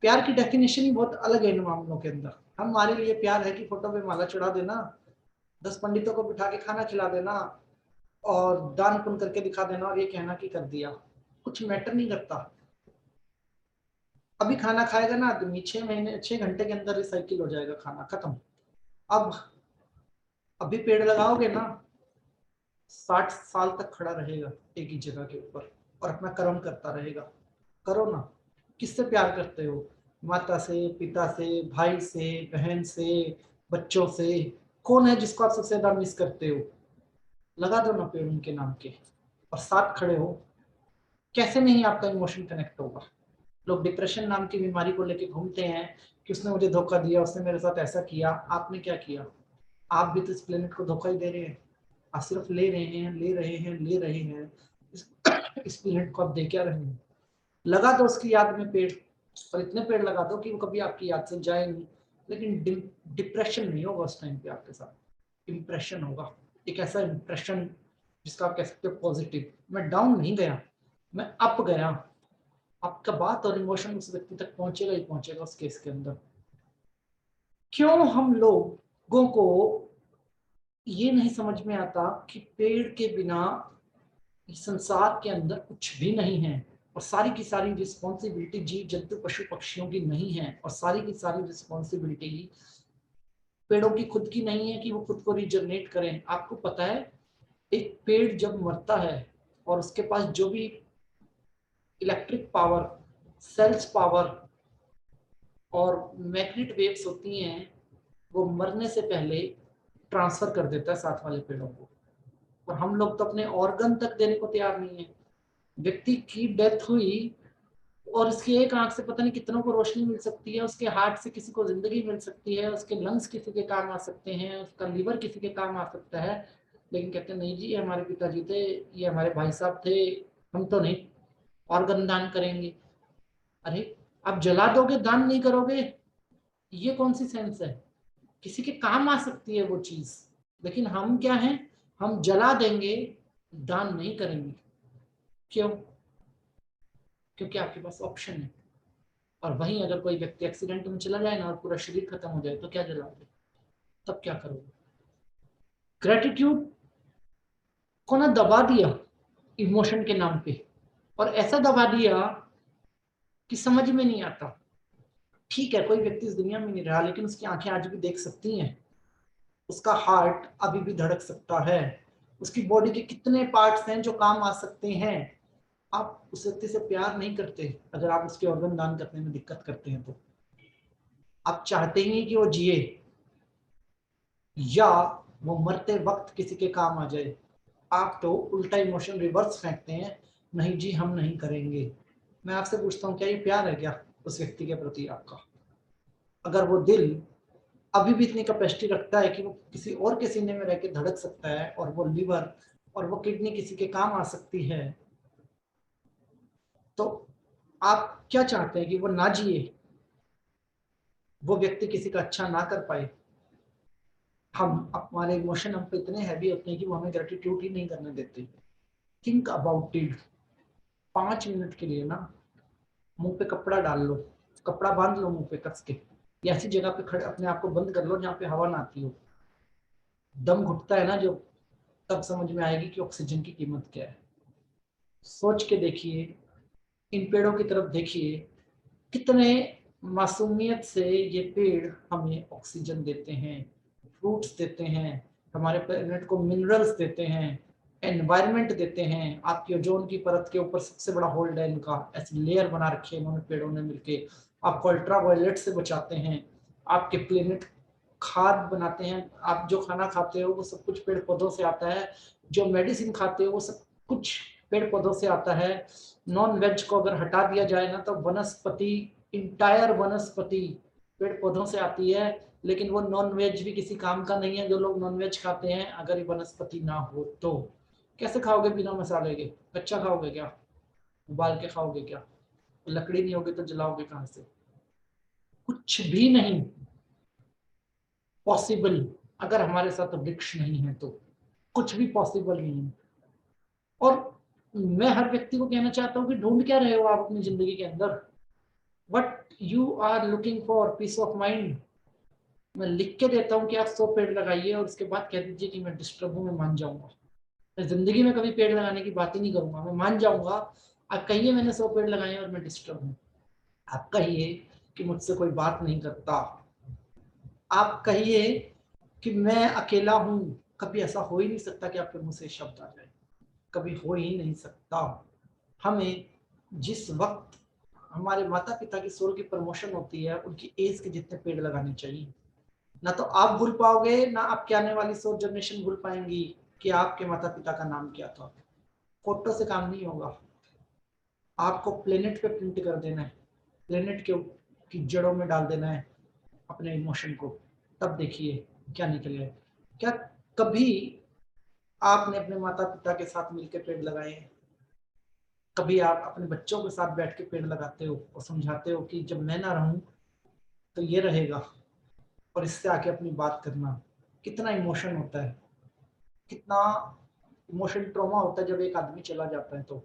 प्यार की डेफिनेशन ही बहुत अलग है इन मामलों के अंदर। हमारे लिए प्यार है कि फोटो पे माला चढ़ा देना, 10 पंडितों को बिठा के खाना खिला देना और दान पुण्य करके दिखा देना और ये कहना कि कर दिया। कुछ मैटर नहीं करता। अभी खाना खाएगा ना आदमी, 6 घंटे के अंदर रिसाइकिल हो जाएगा, खाना खत्म। अब अभी पेड़ लगाओगे ना, 60 साल तक खड़ा रहेगा एक ही जगह के ऊपर और अपना कर्म करता रहेगा। करो ना। किससे प्यार करते हो? माता से, पिता से, भाई से, बहन से, बच्चों से? कौन है जिसको आप सबसे ज्यादा मिस करते हो? लगा दो ना पेड़ उनके नाम के और साथ खड़े हो। कैसे नहीं आपका इमोशन कनेक्ट होगा? लोग डिप्रेशन नाम की बीमारी को लेके घूमते हैं कि उसने मुझे धोखा दिया, उसने मेरे साथ ऐसा किया। आपने क्या किया? आप भी तो इस प्लेनेट को धोखा ही दे रहे हैं। आप सिर्फ ले रहे हैं, ले रहे हैं, ले रहे हैं। इस प्लेनेट को आप दे क्या रहे हैं? लगा दो उसकी याद में पेड़, और इतने पेड़ लगा दो कि वो कभी आपकी याद से जाए नहीं। लेकिन डिप्रेशन नहीं होगा उस टाइम पे आपके साथ, इम्प्रेशन होगा। एक ऐसा इम्प्रेशन जिसका आप कह सकते हो पॉजिटिव। मैं डाउन नहीं गया, मैं अप गया। आपका बात और इमोशन उस व्यक्ति तक पहुंचेगा ही पहुंचेगा उस केस के अंदर। क्यों हम लोगों को ये नहीं समझ में आता कि पेड़ के बिना इस संसार के अंदर कुछ भी नहीं है, और सारी की सारी रिस्पॉन्सिबिलिटी जीव जंतु पशु पक्षियों की नहीं है, और सारी की सारी रिस्पॉन्सिबिलिटी पेड़ों की खुद की नहीं है कि वो खुद को रिजनरेट करें। आपको पता है, एक पेड़ जब मरता है और उसके पास जो भी इलेक्ट्रिक पावर, सेल्स पावर और मैग्नेट वेव्स होती हैं, वो मरने से पहले ट्रांसफर कर देता है साथ वाले पेड़ों को। और हम लोग तो अपने ऑर्गन तक देने को तैयार नहीं है। व्यक्ति की डेथ हुई और उसकी एक आंख से पता नहीं कितनों को रोशनी मिल सकती है, उसके हार्ट से किसी को जिंदगी मिल सकती है, उसके लंग्स किसी के काम आ सकते हैं, उसका लीवर किसी के काम आ सकता है। लेकिन कहते नहीं जी, ये हमारे पिताजी थे, ये हमारे भाई साहब थे, हम तो नहीं ऑर्गन दान करेंगे। अरे, आप जला दोगे, दान नहीं करोगे? ये कौन सी सेंस है? किसी के काम आ सकती है वो चीज, लेकिन हम क्या हैं? हम जला देंगे, दान नहीं करेंगे। क्यों? क्योंकि आपके पास ऑप्शन है। और वहीं अगर कोई व्यक्ति एक्सीडेंट में चला जाए ना और पूरा शरीर खत्म हो जाए, तो क्या जलाओगे? तब क्या करोगे? ग्रेटिट्यूड को ना दबा दिया इमोशन के नाम पे, और ऐसा दबा दिया कि समझ में नहीं आता। ठीक है, कोई व्यक्ति इस दुनिया में नहीं रहा, लेकिन उसकी आंखें आज भी देख सकती हैं, उसका हार्ट अभी भी धड़क सकता है, उसकी बॉडी के कितने पार्ट्स हैं जो काम आ सकते हैं। आप उस व्यक्ति से प्यार नहीं करते अगर आप उसके ऑर्गन दान करने में दिक्कत करते हैं। तो आप चाहते ही कि वो जिए या वो मरते वक्त किसी के काम आ जाए। आप तो उल्टा इमोशन रिवर्स फेंकते हैं, नहीं जी हम नहीं करेंगे। मैं आपसे पूछता हूँ, क्या ये प्यार है क्या उस व्यक्ति के प्रति आपका? अगर वो दिल अभी भी इतनी कैपेसिटी रखता है कि वो किसी और के सीने में रह के धड़क सकता है, और वो लीवर और वो किडनी किसी के काम आ सकती है, तो आप क्या चाहते हैं कि वो ना जिए, वो व्यक्ति किसी का अच्छा ना कर पाए? हम हमारे इमोशन हम पे इतने हैवी होते हैं कि वो हमें ग्रेटिट्यूड ही नहीं करने देते। Think about it. 5 मिनट के लिए ना मुंह पे कपड़ा डाल लो, कपड़ा बांध लो मुंह पे कस के, या ऐसी जगह पे खड़े अपने आप को बंद कर लो जहाँ पे हवा ना आती हो। दम घुटता है ना जो, तब समझ में आएगी कि ऑक्सीजन की कीमत क्या है। सोच के देखिए, इन पेड़ों की तरफ देखिए, कितने मासूमियत से ये पेड़ हमें ऑक्सीजन देते हैं, फ्रूट्स देते हैं, हमारे प्लेनेट को मिनरल्स देते हैं, एनवायरनमेंट देते हैं। आपकी ओजोन की परत के ऊपर सबसे बड़ा होल्ड है इनका, ऐसी लेयर बना रखी है इन्होंने पेड़ों ने मिलके। आपको अल्ट्रावायलेट से बचाते हैं, आपके प्लेनेट खाद बनाते हैं। आप जो खाना खाते हो वो सब कुछ पेड़ पौधों से आता है, जो मेडिसिन खाते हो वो सब कुछ पेड़ पौधों से आता है। नॉन वेज को अगर हटा दिया जाए ना तो वनस्पति, इंटायर वनस्पति पेड़ पौधों से आती है। लेकिन वो नॉन वेज भी किसी काम का नहीं है जो लोग नॉन वेज खाते हैं। अगर ये वनस्पति ना हो तो कैसे खाओगे बिना मसाले के? कच्चा खाओगे क्या? उबाल के खाओगे क्या? लकड़ी नहीं होगी तो जलाओगे कहां से? कुछ भी नहीं पॉसिबल अगर हमारे साथ वृक्ष नहीं है तो। कुछ भी पॉसिबल नहीं है। और मैं हर व्यक्ति को कहना चाहता हूँ कि ढूंढ क्या रहे हो आप अपनी जिंदगी के अंदर? What you are looking for peace of mind. मैं लिख के देता हूँ कि आप 100 पेड़ लगाइए और उसके बाद कह दीजिए कि मैं डिस्टर्ब हूँ, मैं मान जाऊंगा। मैं जिंदगी में कभी पेड़ लगाने की बात ही नहीं करूंगा, मैं मान जाऊंगा। आप कहिए मैंने 100 पेड़ लगाए और मैं डिस्टर्ब हूँ। आप कहिए कि मुझसे कोई बात नहीं करता। आप कहिए कि मैं अकेला हूं। कभी ऐसा हो ही नहीं सकता कि आपके मुंह से शब्द आ जाए, कभी हो ही नहीं सकता। हमें जिस वक्त हमारे माता पिता की सोल की प्रमोशन होती है उनकी एज के जितने पेड़ लगाने चाहिए। ना तो आप भूल पाओगे, ना आपके आने वाली सोच जनरेशन भूल पाएंगी कि आपके माता पिता का नाम क्या था। फोटो से काम नहीं होगा। आपको प्लेनेट पे प्रिंट कर देना है, प्लेनेट के की जड़ों में डाल देना है अपने इमोशन को। तब देखिए क्या निकले। क्या कभी आपने अपने माता पिता के साथ मिलकर पेड़ लगाए हैं? कभी आप अपने बच्चों के साथ बैठ के पेड़ लगाते हो और समझाते हो कि जब मैं ना रहूं तो ये रहेगा, और इससे आके अपनी बात करना? कितना इमोशन होता है, कितना इमोशन ट्रॉमा होता है जब एक आदमी चला जाता है। तो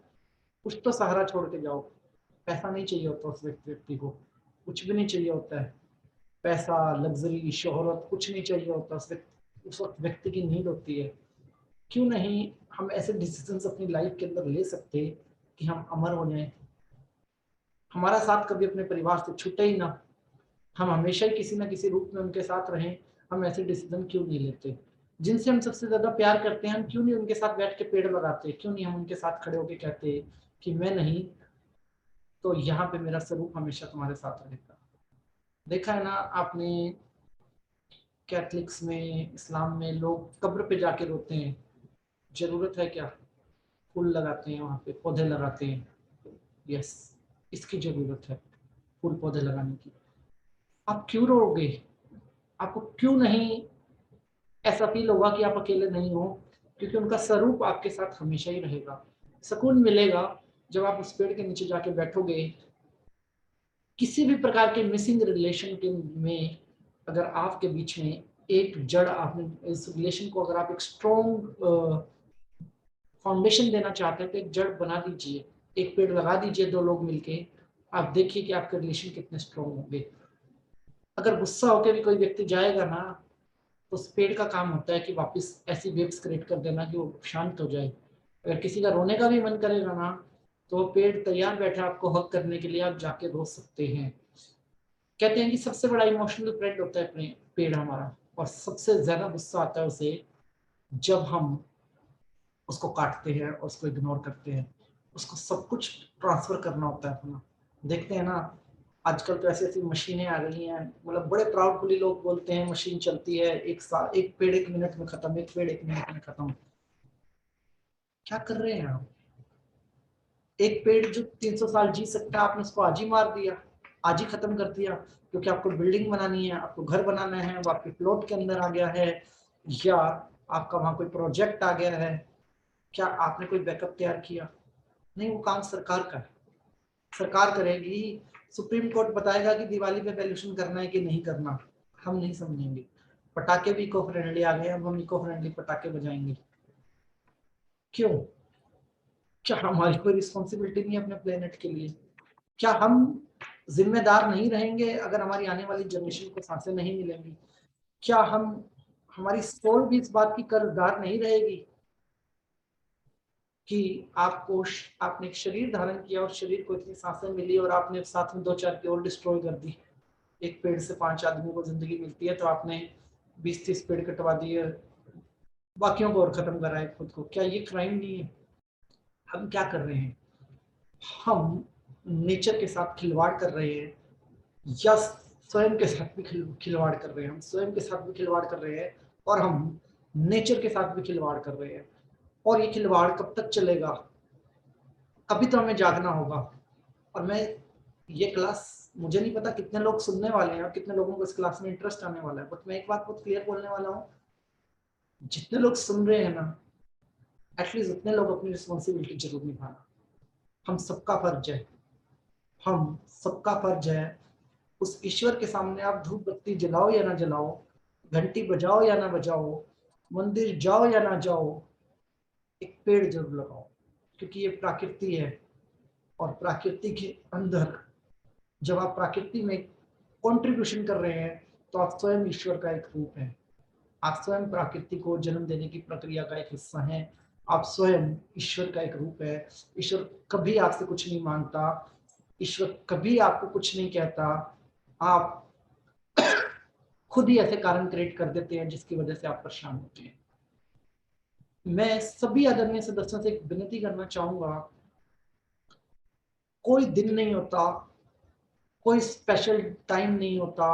कुछ तो सहारा छोड़ के जाओ। पैसा नहीं चाहिए होता उस व्यक्ति को, कुछ भी नहीं चाहिए होता है। पैसा, लग्जरी, शोहरत कुछ नहीं चाहिए होता उस वक्त व्यक्ति की नीड होती है। क्यों नहीं हम ऐसे डिसीजंस अपनी लाइफ के अंदर ले सकते कि हम अमर हो जाएं? हमारा साथ कभी अपने परिवार से छूटे ही ना, हम हमेशा ही किसी ना किसी रूप में उनके साथ रहें। हम ऐसे डिसीजन क्यों नहीं लेते? जिनसे हम सबसे ज्यादा प्यार करते हैं हम क्यों नहीं उनके साथ बैठ के पेड़ लगाते? क्यों नहीं हम उनके साथ खड़े होकर कहते कि मैं नहीं तो यहाँ पे मेरा स्वरूप हमेशा तुम्हारे साथ रहेगा? देखा है ना आपने, कैथलिक्स में, इस्लाम में लोग कब्र पे जाके रोते हैं। जरूरत है क्या? फूल लगाते हैं, वहां पे पौधे लगाते हैं। यस, इसकी जरूरत है, फूल पौधे लगाने की। आप क्यों रोओगे? आपको क्यों नहीं ऐसा फील होगा कि आप अकेले नहीं हो? क्योंकि उनका स्वरूप आपके साथ हमेशा ही रहेगा। सुकून मिलेगा जब आप उस पेड़ के नीचे जाके बैठोगे। किसी भी प्रकार के मिसिंग रिलेशन के में अगर आपके बीच में एक जड़, आपने इस रिलेशन को अगर आप एक स्ट्रॉन्ग फाउंडेशन देना चाहते हैं तो एक जड़ बना दीजिए, एक पेड़ लगा दीजिए, दो लोग मिलके। आप देखिए कि आपके रिलेशन कितने स्ट्रॉन्ग होंगे। अगर गुस्सा होकर भी कोई व्यक्ति जाएगा ना तो उस पेड़ का काम होता है कि वापस ऐसी वेव्स क्रिएट कर देना कि वो शांत हो जाए। अगर किसी का रोने का भी मन करेगा ना तो वो पेड़ तैयार बैठा आपको हक करने के लिए, आप जाके रो सकते हैं। कहते हैं कि सबसे बड़ा इमोशनल फ्रेंड होता है पेड़ हमारा, और सबसे ज्यादा गुस्सा आता है उसे जब हम उसको काटते हैं और उसको इग्नोर करते हैं। उसको सब कुछ ट्रांसफर करना होता है अपना। देखते हैं ना आजकल तो ऐसी ऐसी मशीनें आ गई हैं, मतलब बड़े प्राउडफुली लोग बोलते हैं मशीन चलती है, एक साल एक पेड़ 1 मिनट में खत्म, एक पेड़ 1 मिनट में खत्म। क्या कर रहे हैं आप? एक पेड़ जो 300 साल जी सकता है आपने उसको आज ही मार दिया, आज ही खत्म कर दिया, क्योंकि आपको बिल्डिंग बनानी है, आपको घर बनाना है, वो आपके प्लॉट के अंदर आ गया है, या आपका वहां कोई प्रोजेक्ट आ गया है। क्या आपने कोई बैकअप तैयार किया? नहीं, वो काम सरकार का है, सरकार करेगी। सुप्रीम कोर्ट बताएगा कि दिवाली पे पॉल्यूशन करना है कि नहीं करना, हम नहीं समझेंगे। पटाखे भी इको फ्रेंडली आ गए, अब हम इको फ्रेंडली पटाखे बजाएंगे। क्यों? क्या हमारी कोई रिस्पॉन्सिबिलिटी नहीं है अपने प्लेनेट के लिए? क्या हम जिम्मेदार नहीं रहेंगे अगर हमारी आने वाली जनरेशन को सांसें नहीं मिलेंगी? क्या हम, हमारी सोल भी इस बात की कर्जदार नहीं रहेगी कि आपने एक शरीर धारण किया और शरीर को इतनी सांसें मिली और आपने साथ में 2-4 की और डिस्ट्रॉय कर दी? एक पेड़ से 5 आदमियों को जिंदगी मिलती है तो आपने 20-30 पेड़ कटवा दिए, बाकियों को और खत्म कराए खुद को। क्या ये क्राइम नहीं है? हम क्या कर रहे हैं? हम नेचर के साथ खिलवाड़ कर रहे हैं, या स्वयं के साथ भी खिलवाड़ कर रहे हैं। हम स्वयं के साथ भी खिलवाड़ कर रहे हैं और हम नेचर के साथ भी खिलवाड़ कर रहे हैं। और ये खिलवाड़ कब तक चलेगा? अभी तो हमें जागना होगा। और मैं ये क्लास, मुझे नहीं पता कितने लोग सुनने वाले हैं और कितने लोगों को इस क्लास में इंटरेस्ट आने वाला है, बट मैं एक बात बहुत क्लियर बोलने वाला हूँ, जितने लोग सुन रहे हैं ना, एटलीस्ट उतने लोग अपनी रिस्पॉन्सिबिलिटी जरूर निभाना। हम सबका फर्ज है, हम सबका फर्ज है। उस ईश्वर के सामने आप धूप बत्ती जलाओ या ना जलाओ, घंटी बजाओ या ना बजाओ, मंदिर जाओ या ना जाओ, एक पेड़ जरूर लगाओ। क्योंकि ये प्रकृति है, और प्रकृति के अंदर जब आप प्रकृति में कंट्रीब्यूशन कर रहे हैं, तो आप स्वयं ईश्वर का एक रूप है। आप स्वयं प्रकृति को जन्म देने की प्रक्रिया का एक हिस्सा है। आप स्वयं ईश्वर का एक रूप है। ईश्वर कभी आपसे कुछ नहीं मांगता, ईश्वर कभी आपको कुछ नहीं कहता। आप खुद ही ऐसे कारण क्रिएट कर देते हैं जिसकी वजह से आप परेशान होते हैं। मैं सभी आदरणीय सदस्यों से एक विनती करना चाहूंगा, कोई दिन नहीं होता, कोई स्पेशल टाइम नहीं होता,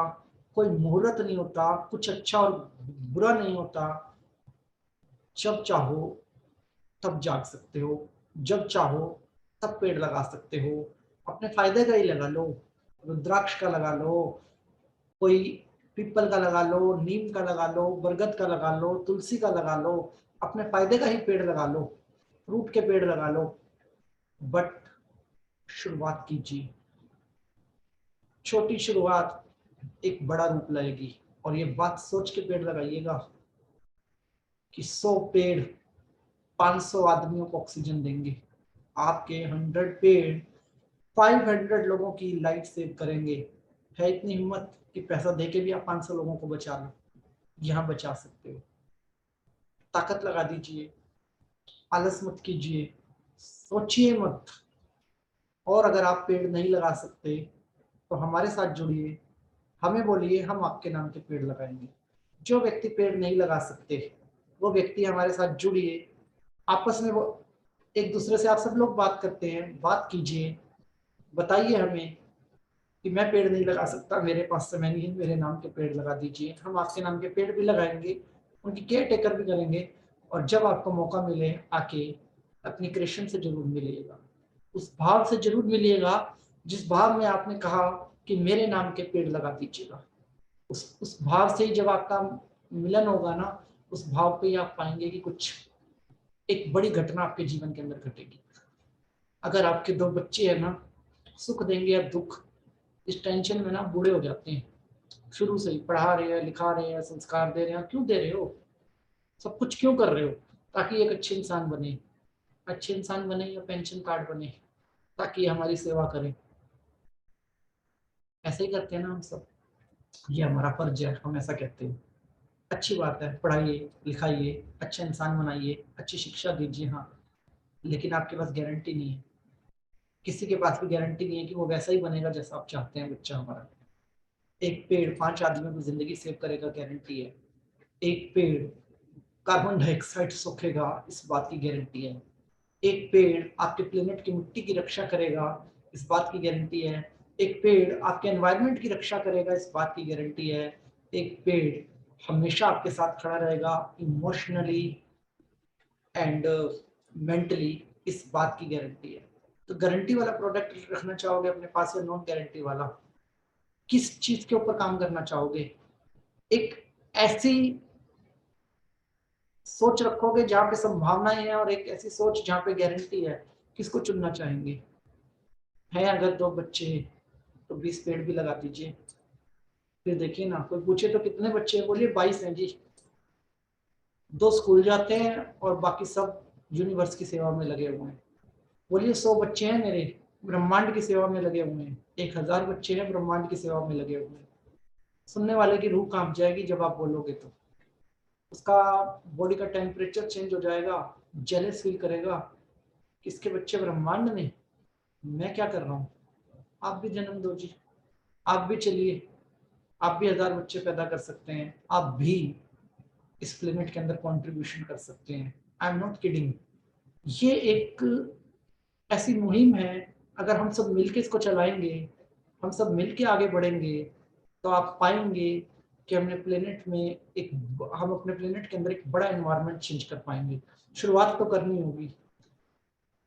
कोई मुहूर्त नहीं होता, कुछ अच्छा और बुरा नहीं होता। जब चाहो तब जाग सकते हो, जब चाहो तब पेड़ लगा सकते हो। अपने फायदे का ही लगा लो, रुद्राक्ष का लगा लो, कोई पीपल का लगा लो, नीम का लगा लो, बरगद का लगा लो, तुलसी का लगा लो। अपने फायदे का ही पेड़ लगा लो, फ्रूट के पेड़ लगा लो, बट शुरुआत कीजिए। छोटी शुरुआत एक बड़ा रूप लाएगी। और ये बात सोच के पेड़ लगाइएगा कि 100 पेड़ 500 आदमियों को ऑक्सीजन देंगे। आपके 100 पेड़ 500 लोगों की लाइफ सेव करेंगे। है इतनी हिम्मत कि पैसा देके भी आप 500 लोगों को बचा लो? यहाँ बचा सकते हो। ताकत लगा दीजिए, आलस मत कीजिए, सोचिए मत। और अगर आप पेड़ नहीं लगा सकते तो हमारे साथ जुड़िए, हमें बोलिए, हम आपके नाम के पेड़ लगाएंगे। जो व्यक्ति पेड़ नहीं लगा सकते, वो व्यक्ति हमारे साथ जुड़िए। आपस में वो एक दूसरे से, आप सब लोग बात करते हैं, बात कीजिए, बताइए हमें कि मैं पेड़ नहीं लगा सकता, मेरे पास समय नहीं है, मेरे नाम के पेड़ लगा दीजिए। हम आपके नाम के पेड़ भी लगाएंगे, उनकी केयर टेकर भी करेंगे। और जब आपको मौका मिले, आके अपनी क्रिएशन से जरूर मिलिएगा, उस भाव से जरूर मिलिएगा जिस भाव में आपने कहा कि मेरे नाम के पेड़ लगा दीजिएगा। उस भाव से ही जब आपका मिलन होगा ना, उस भाव पे ही आप पाएंगे कि कुछ एक बड़ी घटना आपके जीवन के अंदर घटेगी। अगर आपके 2 बच्चे हैं ना, सुख देंगे या दुख, इस टेंशन में ना बूढ़े हो जाते हैं। शुरू से ही पढ़ा रहे हैं, लिखा रहे हैं, संस्कार दे रहे हैं, क्यों दे रहे हो? सब कुछ क्यों कर रहे हो? ताकि एक अच्छे इंसान बने, अच्छे इंसान बने या पेंशन कार्ड बने, ताकि हमारी सेवा करें। ऐसे ही करते हैं ना हम सब। ये हमारा फर्ज है, हम ऐसा कहते हैं। अच्छी बात है, पढ़ाइए लिखाइए, अच्छा इंसान बनाइए, अच्छी शिक्षा दीजिए, हाँ। लेकिन आपके पास गारंटी नहीं है, किसी के पास भी गारंटी नहीं है कि वो वैसा ही बनेगा जैसा आप चाहते हैं बच्चा हमारा। एक पेड़ 5 आदमियों की जिंदगी सेव करेगा, गारंटी है। एक पेड़ कार्बन डाइऑक्साइड सोखेगा, इस बात की गारंटी है। एक पेड़ आपके प्लेनेट की मिट्टी की रक्षा करेगा, इस बात की गारंटी है। एक पेड़ आपके एनवायरनमेंट की रक्षा करेगा, इस बात की गारंटी है। एक पेड़ हमेशा आपके साथ खड़ा रहेगा, इमोशनली एंड मेंटली, इस बात की गारंटी है। तो गारंटी वाला प्रोडक्ट रखना चाहोगे अपने पास या नॉन गारंटी वाला? किस चीज के ऊपर काम करना चाहोगे? एक ऐसी सोच रखोगे जहां पे संभावनाएं है, और एक ऐसी सोच जहां पे गारंटी है, किसको चुनना चाहेंगे? है अगर 2 बच्चे तो 20 पेड़ भी लगा दीजिए। फिर देखिए ना, कोई पूछे तो कितने बच्चे हैं, बोलिए 22 हैं जी। 2 स्कूल जाते हैं और बाकी सब यूनिवर्स की सेवा में लगे हुए हैं। बोलिए 100 बच्चे हैं मेरे, ब्रह्मांड की सेवा में लगे हुए हैं। 1000 बच्चे हैं, ब्रह्मांड की सेवा में लगे हुए हैं। सुनने वाले की रूह कांप जाएगी जब आप बोलोगे तो। उसका बॉडी का टेम्परेचर चेंज हो जाएगा, जेलस फील करेगा, किसके बच्चे ब्रह्मांड में, मैं क्या कर रहा हूँ? आप भी जन्म दो जी, आप भी चलिए, आप भी 1000 बच्चे पैदा कर सकते हैं। आप भी इस प्लेनेट के अंदर कंट्रीब्यूशन कर सकते हैं। I am not kidding. ये एक ऐसी मुहिम है, अगर हम सब मिलके इसको चलाएंगे, हम सब मिलके आगे बढ़ेंगे, तो आप पाएंगे कि हमने प्लेनेट में एक हम अपने प्लेनेट के अंदर एक बड़ा एनवायरनमेंट चेंज कर पाएंगे। शुरुआत तो करनी होगी।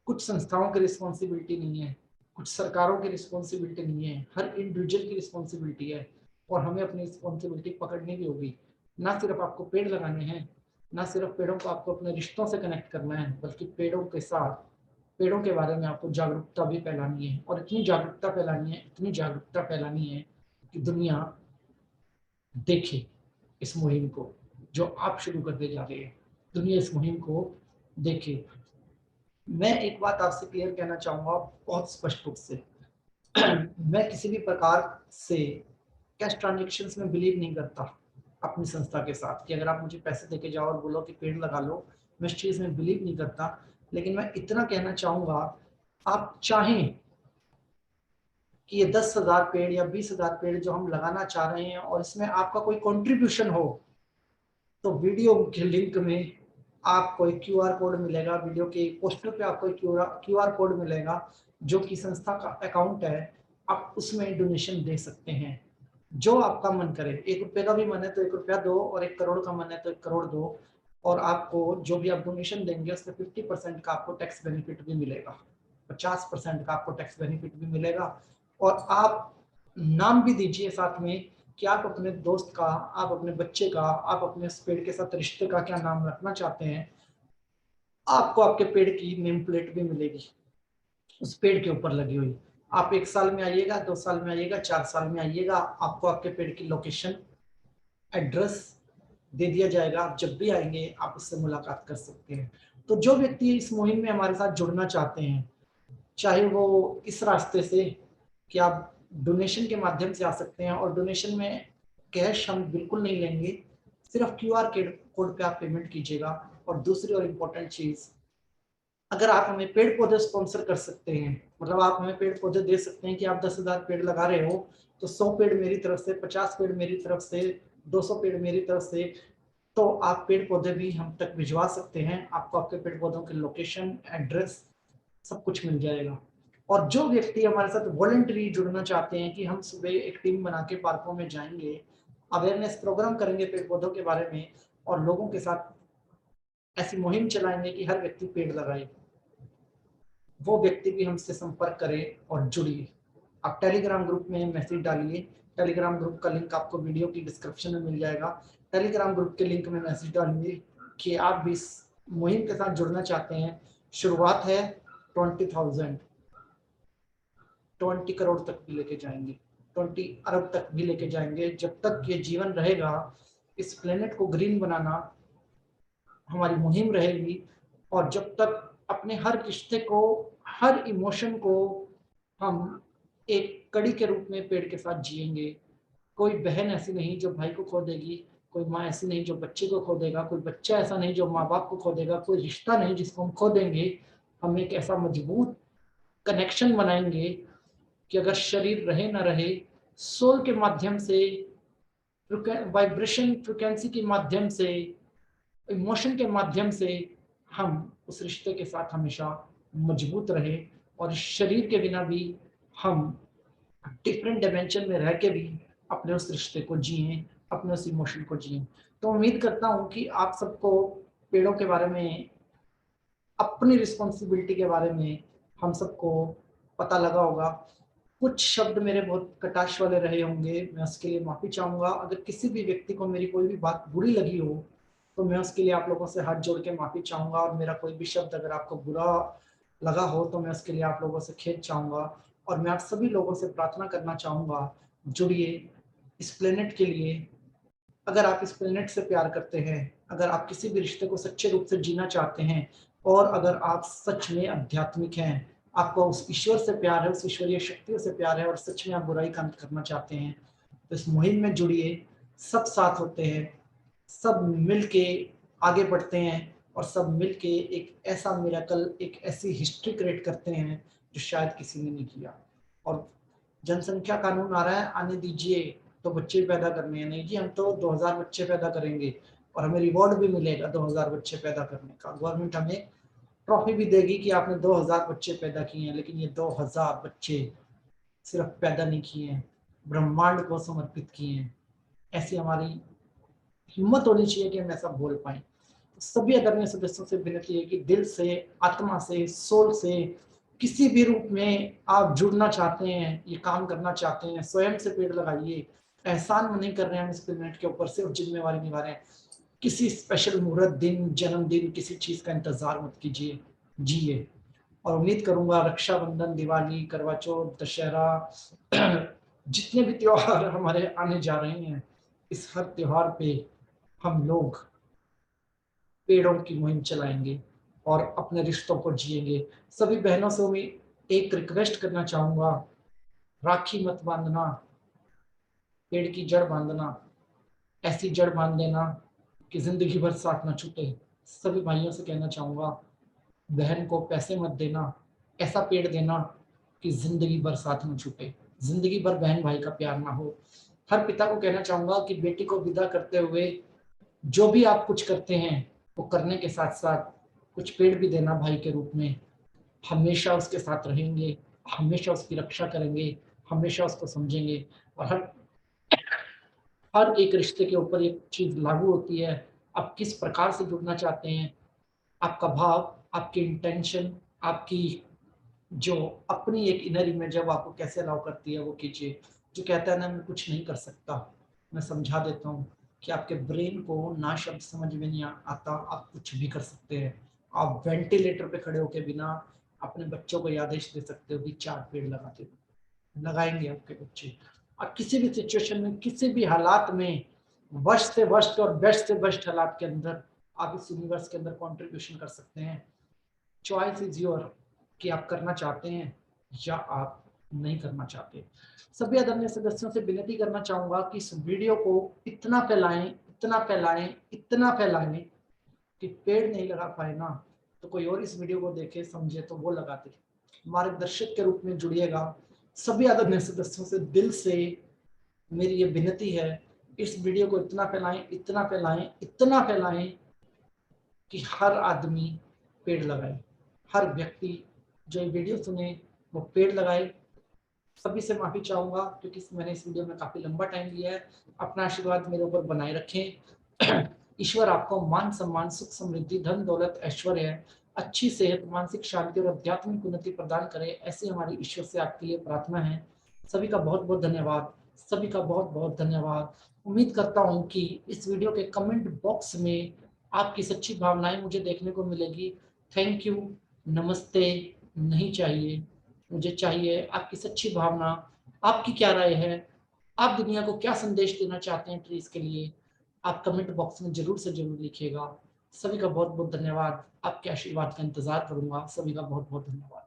कुछ संस्थाओं की रिस्पॉन्सिबिलिटी नहीं है, कुछ सरकारों की रिस्पॉन्सिबिलिटी नहीं है, हर इंडिविजुअल की रिस्पॉन्सिबिलिटी है। और हमें अपनी रिस्पॉन्सिबिलिटी पकड़नी भी होगी। ना सिर्फ आपको पेड़ लगाने हैं, ना सिर्फ पेड़ों को आपको अपने रिश्तों से कनेक्ट करना है, बल्कि पेड़ों के साथ पेड़ों के बारे में आपको जागरूकता भी फैलानी है। और इतनी जागरूकता फैलानी है, इतनी जागरूकता फैलानी है कि दुनिया देखे इस मुहिम को जो आप शुरू करने जा रहे हैं। दुनिया इस मुहिम को देखे। मैं एक बात आपसे क्लियर कहना चाहूंगा बहुत स्पष्ट रूप से। मैं किसी भी प्रकार से कैश ट्रांजेक्शन्स में बिलीव नहीं करता अपनी संस्था के साथ, कि अगर आप मुझे पैसे देके जाओ और बोलो कि पेड़ लगा लो, मैं इस चीज़ में बिलीव नहीं करता। लेकिन मैं इतना कहना चाहूंगा, आप चाहें कि ये 10,000 पेड़ या 20,000 पेड़ जो हम लगाना चाह रहे हैं और इसमें आपका कोई कंट्रीब्यूशन हो, तो वीडियो के लिंक में आपको एक QR कोड मिलेगा, वीडियो के पोस्टर पे आपको एक QR कोड मिलेगा जो कि संस्था का अकाउंट है। आप उसमें डोनेशन दे सकते हैं जो आपका मन करे। 1 रुपये का भी मन है तो 1 रुपया दो, और 1 करोड़ का मन है तो 1 करोड़ दो। और आपको जो भी आप डोनेशन देंगे उसमें 50% का आपको टैक्स बेनिफिट भी मिलेगा, 50% का आपको टैक्स बेनिफिट भी मिलेगा। और आप नाम भी दीजिए साथ में कि आप अपने दोस्त का, आप अपने बच्चे का, आप अपने उस पेड़ के साथ रिश्ते का क्या नाम रखना चाहते हैं। आपको आपके पेड़ की नेम प्लेट भी मिलेगी उस पेड़ के ऊपर लगी हुई। आप 1 साल में आइएगा, 2 साल में आइएगा, 4 साल में आइएगा, आपको आपके पेड़ की लोकेशन, एड्रेस दे दिया जाएगा। आप जब भी आएंगे आप उससे मुलाकात कर सकते हैं। तो जो व्यक्ति इस मुहिम में हमारे साथ जुड़ना चाहते हैं, चाहे वो इस रास्ते से कि आप डोनेशन के माध्यम से आ सकते हैं, और डोनेशन में कैश हम बिल्कुल नहीं लेंगे, सिर्फ QR कोड पे आप पेमेंट कीजिएगा। और दूसरी और इम्पोर्टेंट चीज, अगर आप हमें पेड़ पौधे स्पॉन्सर कर सकते हैं, मतलब आप हमें पेड़ पौधे दे सकते हैं कि आप 10,000 पेड़ लगा रहे हो, तो 100 पेड़ मेरी तरफ से, 50 पेड़ मेरी तरफ से, 200 पेड़ मेरी तरफ से, तो आप पेड़ पौधे भी हम तक भिजवा सकते हैं। आपको आपके पेड़ पौधों की लोकेशन, एड्रेस सब कुछ मिल जाएगा। और जो व्यक्ति हमारे साथ वॉलंटरी जुड़ना चाहते हैं कि हम सुबह एक टीम बना के पार्कों में जाएंगे, अवेयरनेस प्रोग्राम करेंगे पेड़ पौधों के बारे में, और लोगों के साथ ऐसी मुहिम चलाएंगे कि हर व्यक्ति पेड़ लगाए, वो व्यक्ति भी हमसे संपर्क करे और जुड़िए। आप टेलीग्राम ग्रुप में मैसेज डालिए। टेलीग्राम ग्रुप का लिंक आपको वीडियो की डिस्क्रिप्शन में मिल जाएगा। टेलीग्राम ग्रुप के लिंक में मैसेज डालिए कि आप भी इस मुहिम के साथ जुड़ना चाहते हैं। शुरुआत है 20,000, 20 करोड़ तक भी लेके जाएंगे, 20 अरब तक भी लेके जाएंगे। जब तक ये जीवन रहेगा, इस प्लेनेट को ग्रीन बनाना हमारी मुहिम रहेगी। और जब तक अपने हर रिश्ते को, हर इमोशन को हम एक कड़ी के रूप में पेड़ के साथ जिएंगे। कोई बहन ऐसी नहीं जो भाई को खो देगी, कोई माँ ऐसी नहीं जो बच्चे को खो देगा, कोई बच्चा ऐसा नहीं जो माँ बाप को खो देगा, कोई रिश्ता नहीं जिसको हम खो देंगे। हम एक ऐसा मजबूत कनेक्शन बनाएंगे कि अगर शरीर रहे ना रहे, सोल के माध्यम से, वाइब्रेशन फ्रिक्वेंसी के माध्यम से, इमोशन के माध्यम से हम उस रिश्ते के साथ हमेशा मजबूत रहे। और इस शरीर के बिना भी हम डिफरेंट डायमेंशन में रह के भी अपने उस रिश्ते को जिए, अपने उस इमोशन को जिए। तो उम्मीद करता हूँ कि आप सबको पेड़ों के बारे में, अपनी रिस्पॉन्सिबिलिटी के बारे में हम सबको पता लगा होगा। कुछ शब्द मेरे बहुत कटाक्ष वाले रहे होंगे, मैं उसके लिए माफी चाहूंगा। अगर किसी भी व्यक्ति को मेरी कोई भी बात बुरी लगी हो, तो मैं उसके लिए आप लोगों से हाथ जोड़ के माफी चाहूंगा। और मेरा कोई भी शब्द अगर आपको बुरा लगा हो, तो मैं उसके लिए आप लोगों से खेद चाहूंगा। और मैं आप सभी लोगों से प्रार्थना करना चाहूंगा, जुड़िए इस प्लेनेट के लिए। अगर आप इस प्लेनेट से प्यार करते हैं, अगर आप किसी भी रिश्ते को सच्चे रूप से जीना चाहते हैं, और अगर आप सच में आध्यात्मिक हैं, आपको उस ईश्वर से प्यार है, उस ईश्वरीय शक्तियों से प्यार है, और सच में आप बुराई का अंत करना चाहते हैं, तो इस मुहिम में जुड़िए। सब साथ होते हैं, सब मिलके आगे बढ़ते हैं, और सब मिलके एक ऐसा मिरेकल, एक ऐसी हिस्ट्री क्रिएट करते हैं जो शायद किसी ने नहीं किया। और जनसंख्या कानून आ रहा है, आने दीजिए। तो बच्चे पैदा करने हैं, नहीं जी हम तो 2,000 बच्चे पैदा करेंगे। और हमें रिवॉर्ड भी मिलेगा 2000 बच्चे पैदा करने का। गवर्नमेंट हमें ट्रॉफी भी देगी कि आपने 2000 बच्चे पैदा किए हैं, लेकिन ये 2000 बच्चे सिर्फ पैदा नहीं किए हैं, ब्रह्मांड को समर्पित किए हैं। ऐसी हमारी हिम्मत होनी चाहिए कि हम ऐसा बोल पाए। सभी आदरणीय सदस्यों से विनती है कि दिल से, आत्मा से, सोल से, किसी भी रूप में आप जुड़ना चाहते हैं, ये काम करना चाहते हैं, स्वयं से पेड़ लगाइए। एहसान में नहीं कर रहे हैं हम इस प्लेनेट के ऊपर, सिर्फ जिम्मेवारी निभा रहे हैं। किसी स्पेशल मुहूर्त दिन, जन्मदिन, किसी चीज का इंतजार मत कीजिए, जिए। और उम्मीद करूंगा रक्षाबंधन, दिवाली, करवा चौथ, दशहरा जितने भी त्योहार हमारे आने जा रहे हैं, इस हर त्योहार पे हम लोग पेड़ों की मुहिम चलाएंगे और अपने रिश्तों को जिएंगे। सभी बहनों से मैं एक रिक्वेस्ट करना चाहूंगा, राखी मत बांधना, पेड़ की जड़ बांधना, ऐसी जड़ बांध देना कि जिंदगी भर साथ ना छूटे। सभी भाइयों से कहना चाहूंगा, बहन को पैसे मत देना, ऐसा पेड़ देना कि जिंदगी भर साथ न छूटे, जिंदगी भर बहन भाई का प्यार ना हो। हर पिता को कहना चाहूंगा कि बेटी को विदा करते हुए जो भी आप कुछ करते हैं वो करने के साथ साथ कुछ पेड़ भी देना भाई के रूप में। हमेशा उसके साथ रहेंगे, हमेशा उसकी रक्षा करेंगे, हमेशा उसको समझेंगे। और हर एक रिश्ते के ऊपर एक चीज लागू होती है, आप किस प्रकार से जुड़ना चाहते हैं, आपका भाव, आपकी इंटेंशन, आपकी जो अपनी एक इनर इमेज है वो आपको कैसे अलाउ करती है वो कीजिए। जो कहता है ना मैं कुछ नहीं कर सकता, मैं समझा देता हूँ कि आपके ब्रेन को ना शब्द समझ में नहीं आता, आप कुछ भी कर सकते हैं। आप वेंटिलेटर पे खड़े होके बिना अपने बच्चों को आदेश दे सकते हो कि 4 पेड़ लगाते हो, लगाएंगे आपके बच्चे। और किसी भी सिचुएशन में, किसी भी हालात में, वर्स्ट से वर्स्ट और बेस्ट से बेस्ट हालात के अंदर आप इस यूनिवर्स के अंदर कंट्रीब्यूशन कर सकते हैं। चॉइस इज योर कि आप करना चाहते हैं या आप नहीं करना चाहते। सभी आदरणीय सदस्यों से विनती करना चाहूंगा कि इस वीडियो को इतना फैलाएं, इतना फैलाएं, इतना फैलाएं कि पेड़ नहीं लगा पाए ना तो कोई और इस वीडियो को देखे, समझे तो वो लगा दे। मार्गदर्शक के रूप में जुड़िएगा। सभी आदरणीय सदस्यों से दिल से मेरी ये विनती है, इस वीडियो को इतना फैलाएं, इतना फैलाएं, इतना फैलाएं कि हर आदमी पेड़ लगाए, हर व्यक्ति जो ये वीडियो सुने वो पेड़ लगाए। सभी से माफी चाहूंगा क्योंकि मैंने इस वीडियो में काफी लंबा टाइम लिया है। अपना आशीर्वाद मेरे ऊपर बनाए रखें। ईश्वर आपको मान सम्मान, सुख समृद्धि, धन दौलत, ऐश्वर्य, अच्छी सेहत, मानसिक शांति और आध्यात्मिक उन्नति प्रदान करे, ऐसी हमारी ईश्वर से आपके लिए प्रार्थना है। सभी का बहुत बहुत धन्यवाद, सभी का बहुत बहुत धन्यवाद। उम्मीद करता हूँ कि इस वीडियो के कमेंट बॉक्स में आपकी सच्ची भावनाएं मुझे देखने को मिलेगी। थैंक यू, नमस्ते नहीं चाहिए, मुझे चाहिए आपकी सच्ची भावना। आपकी क्या राय है, आप दुनिया को क्या संदेश देना चाहते हैं ट्रीज के लिए, आप कमेंट बॉक्स में जरूर से जरूर लिखिएगा। सभी का बहुत बहुत धन्यवाद, आपके आशीर्वाद का इंतजार करूंगा। सभी का बहुत बहुत धन्यवाद।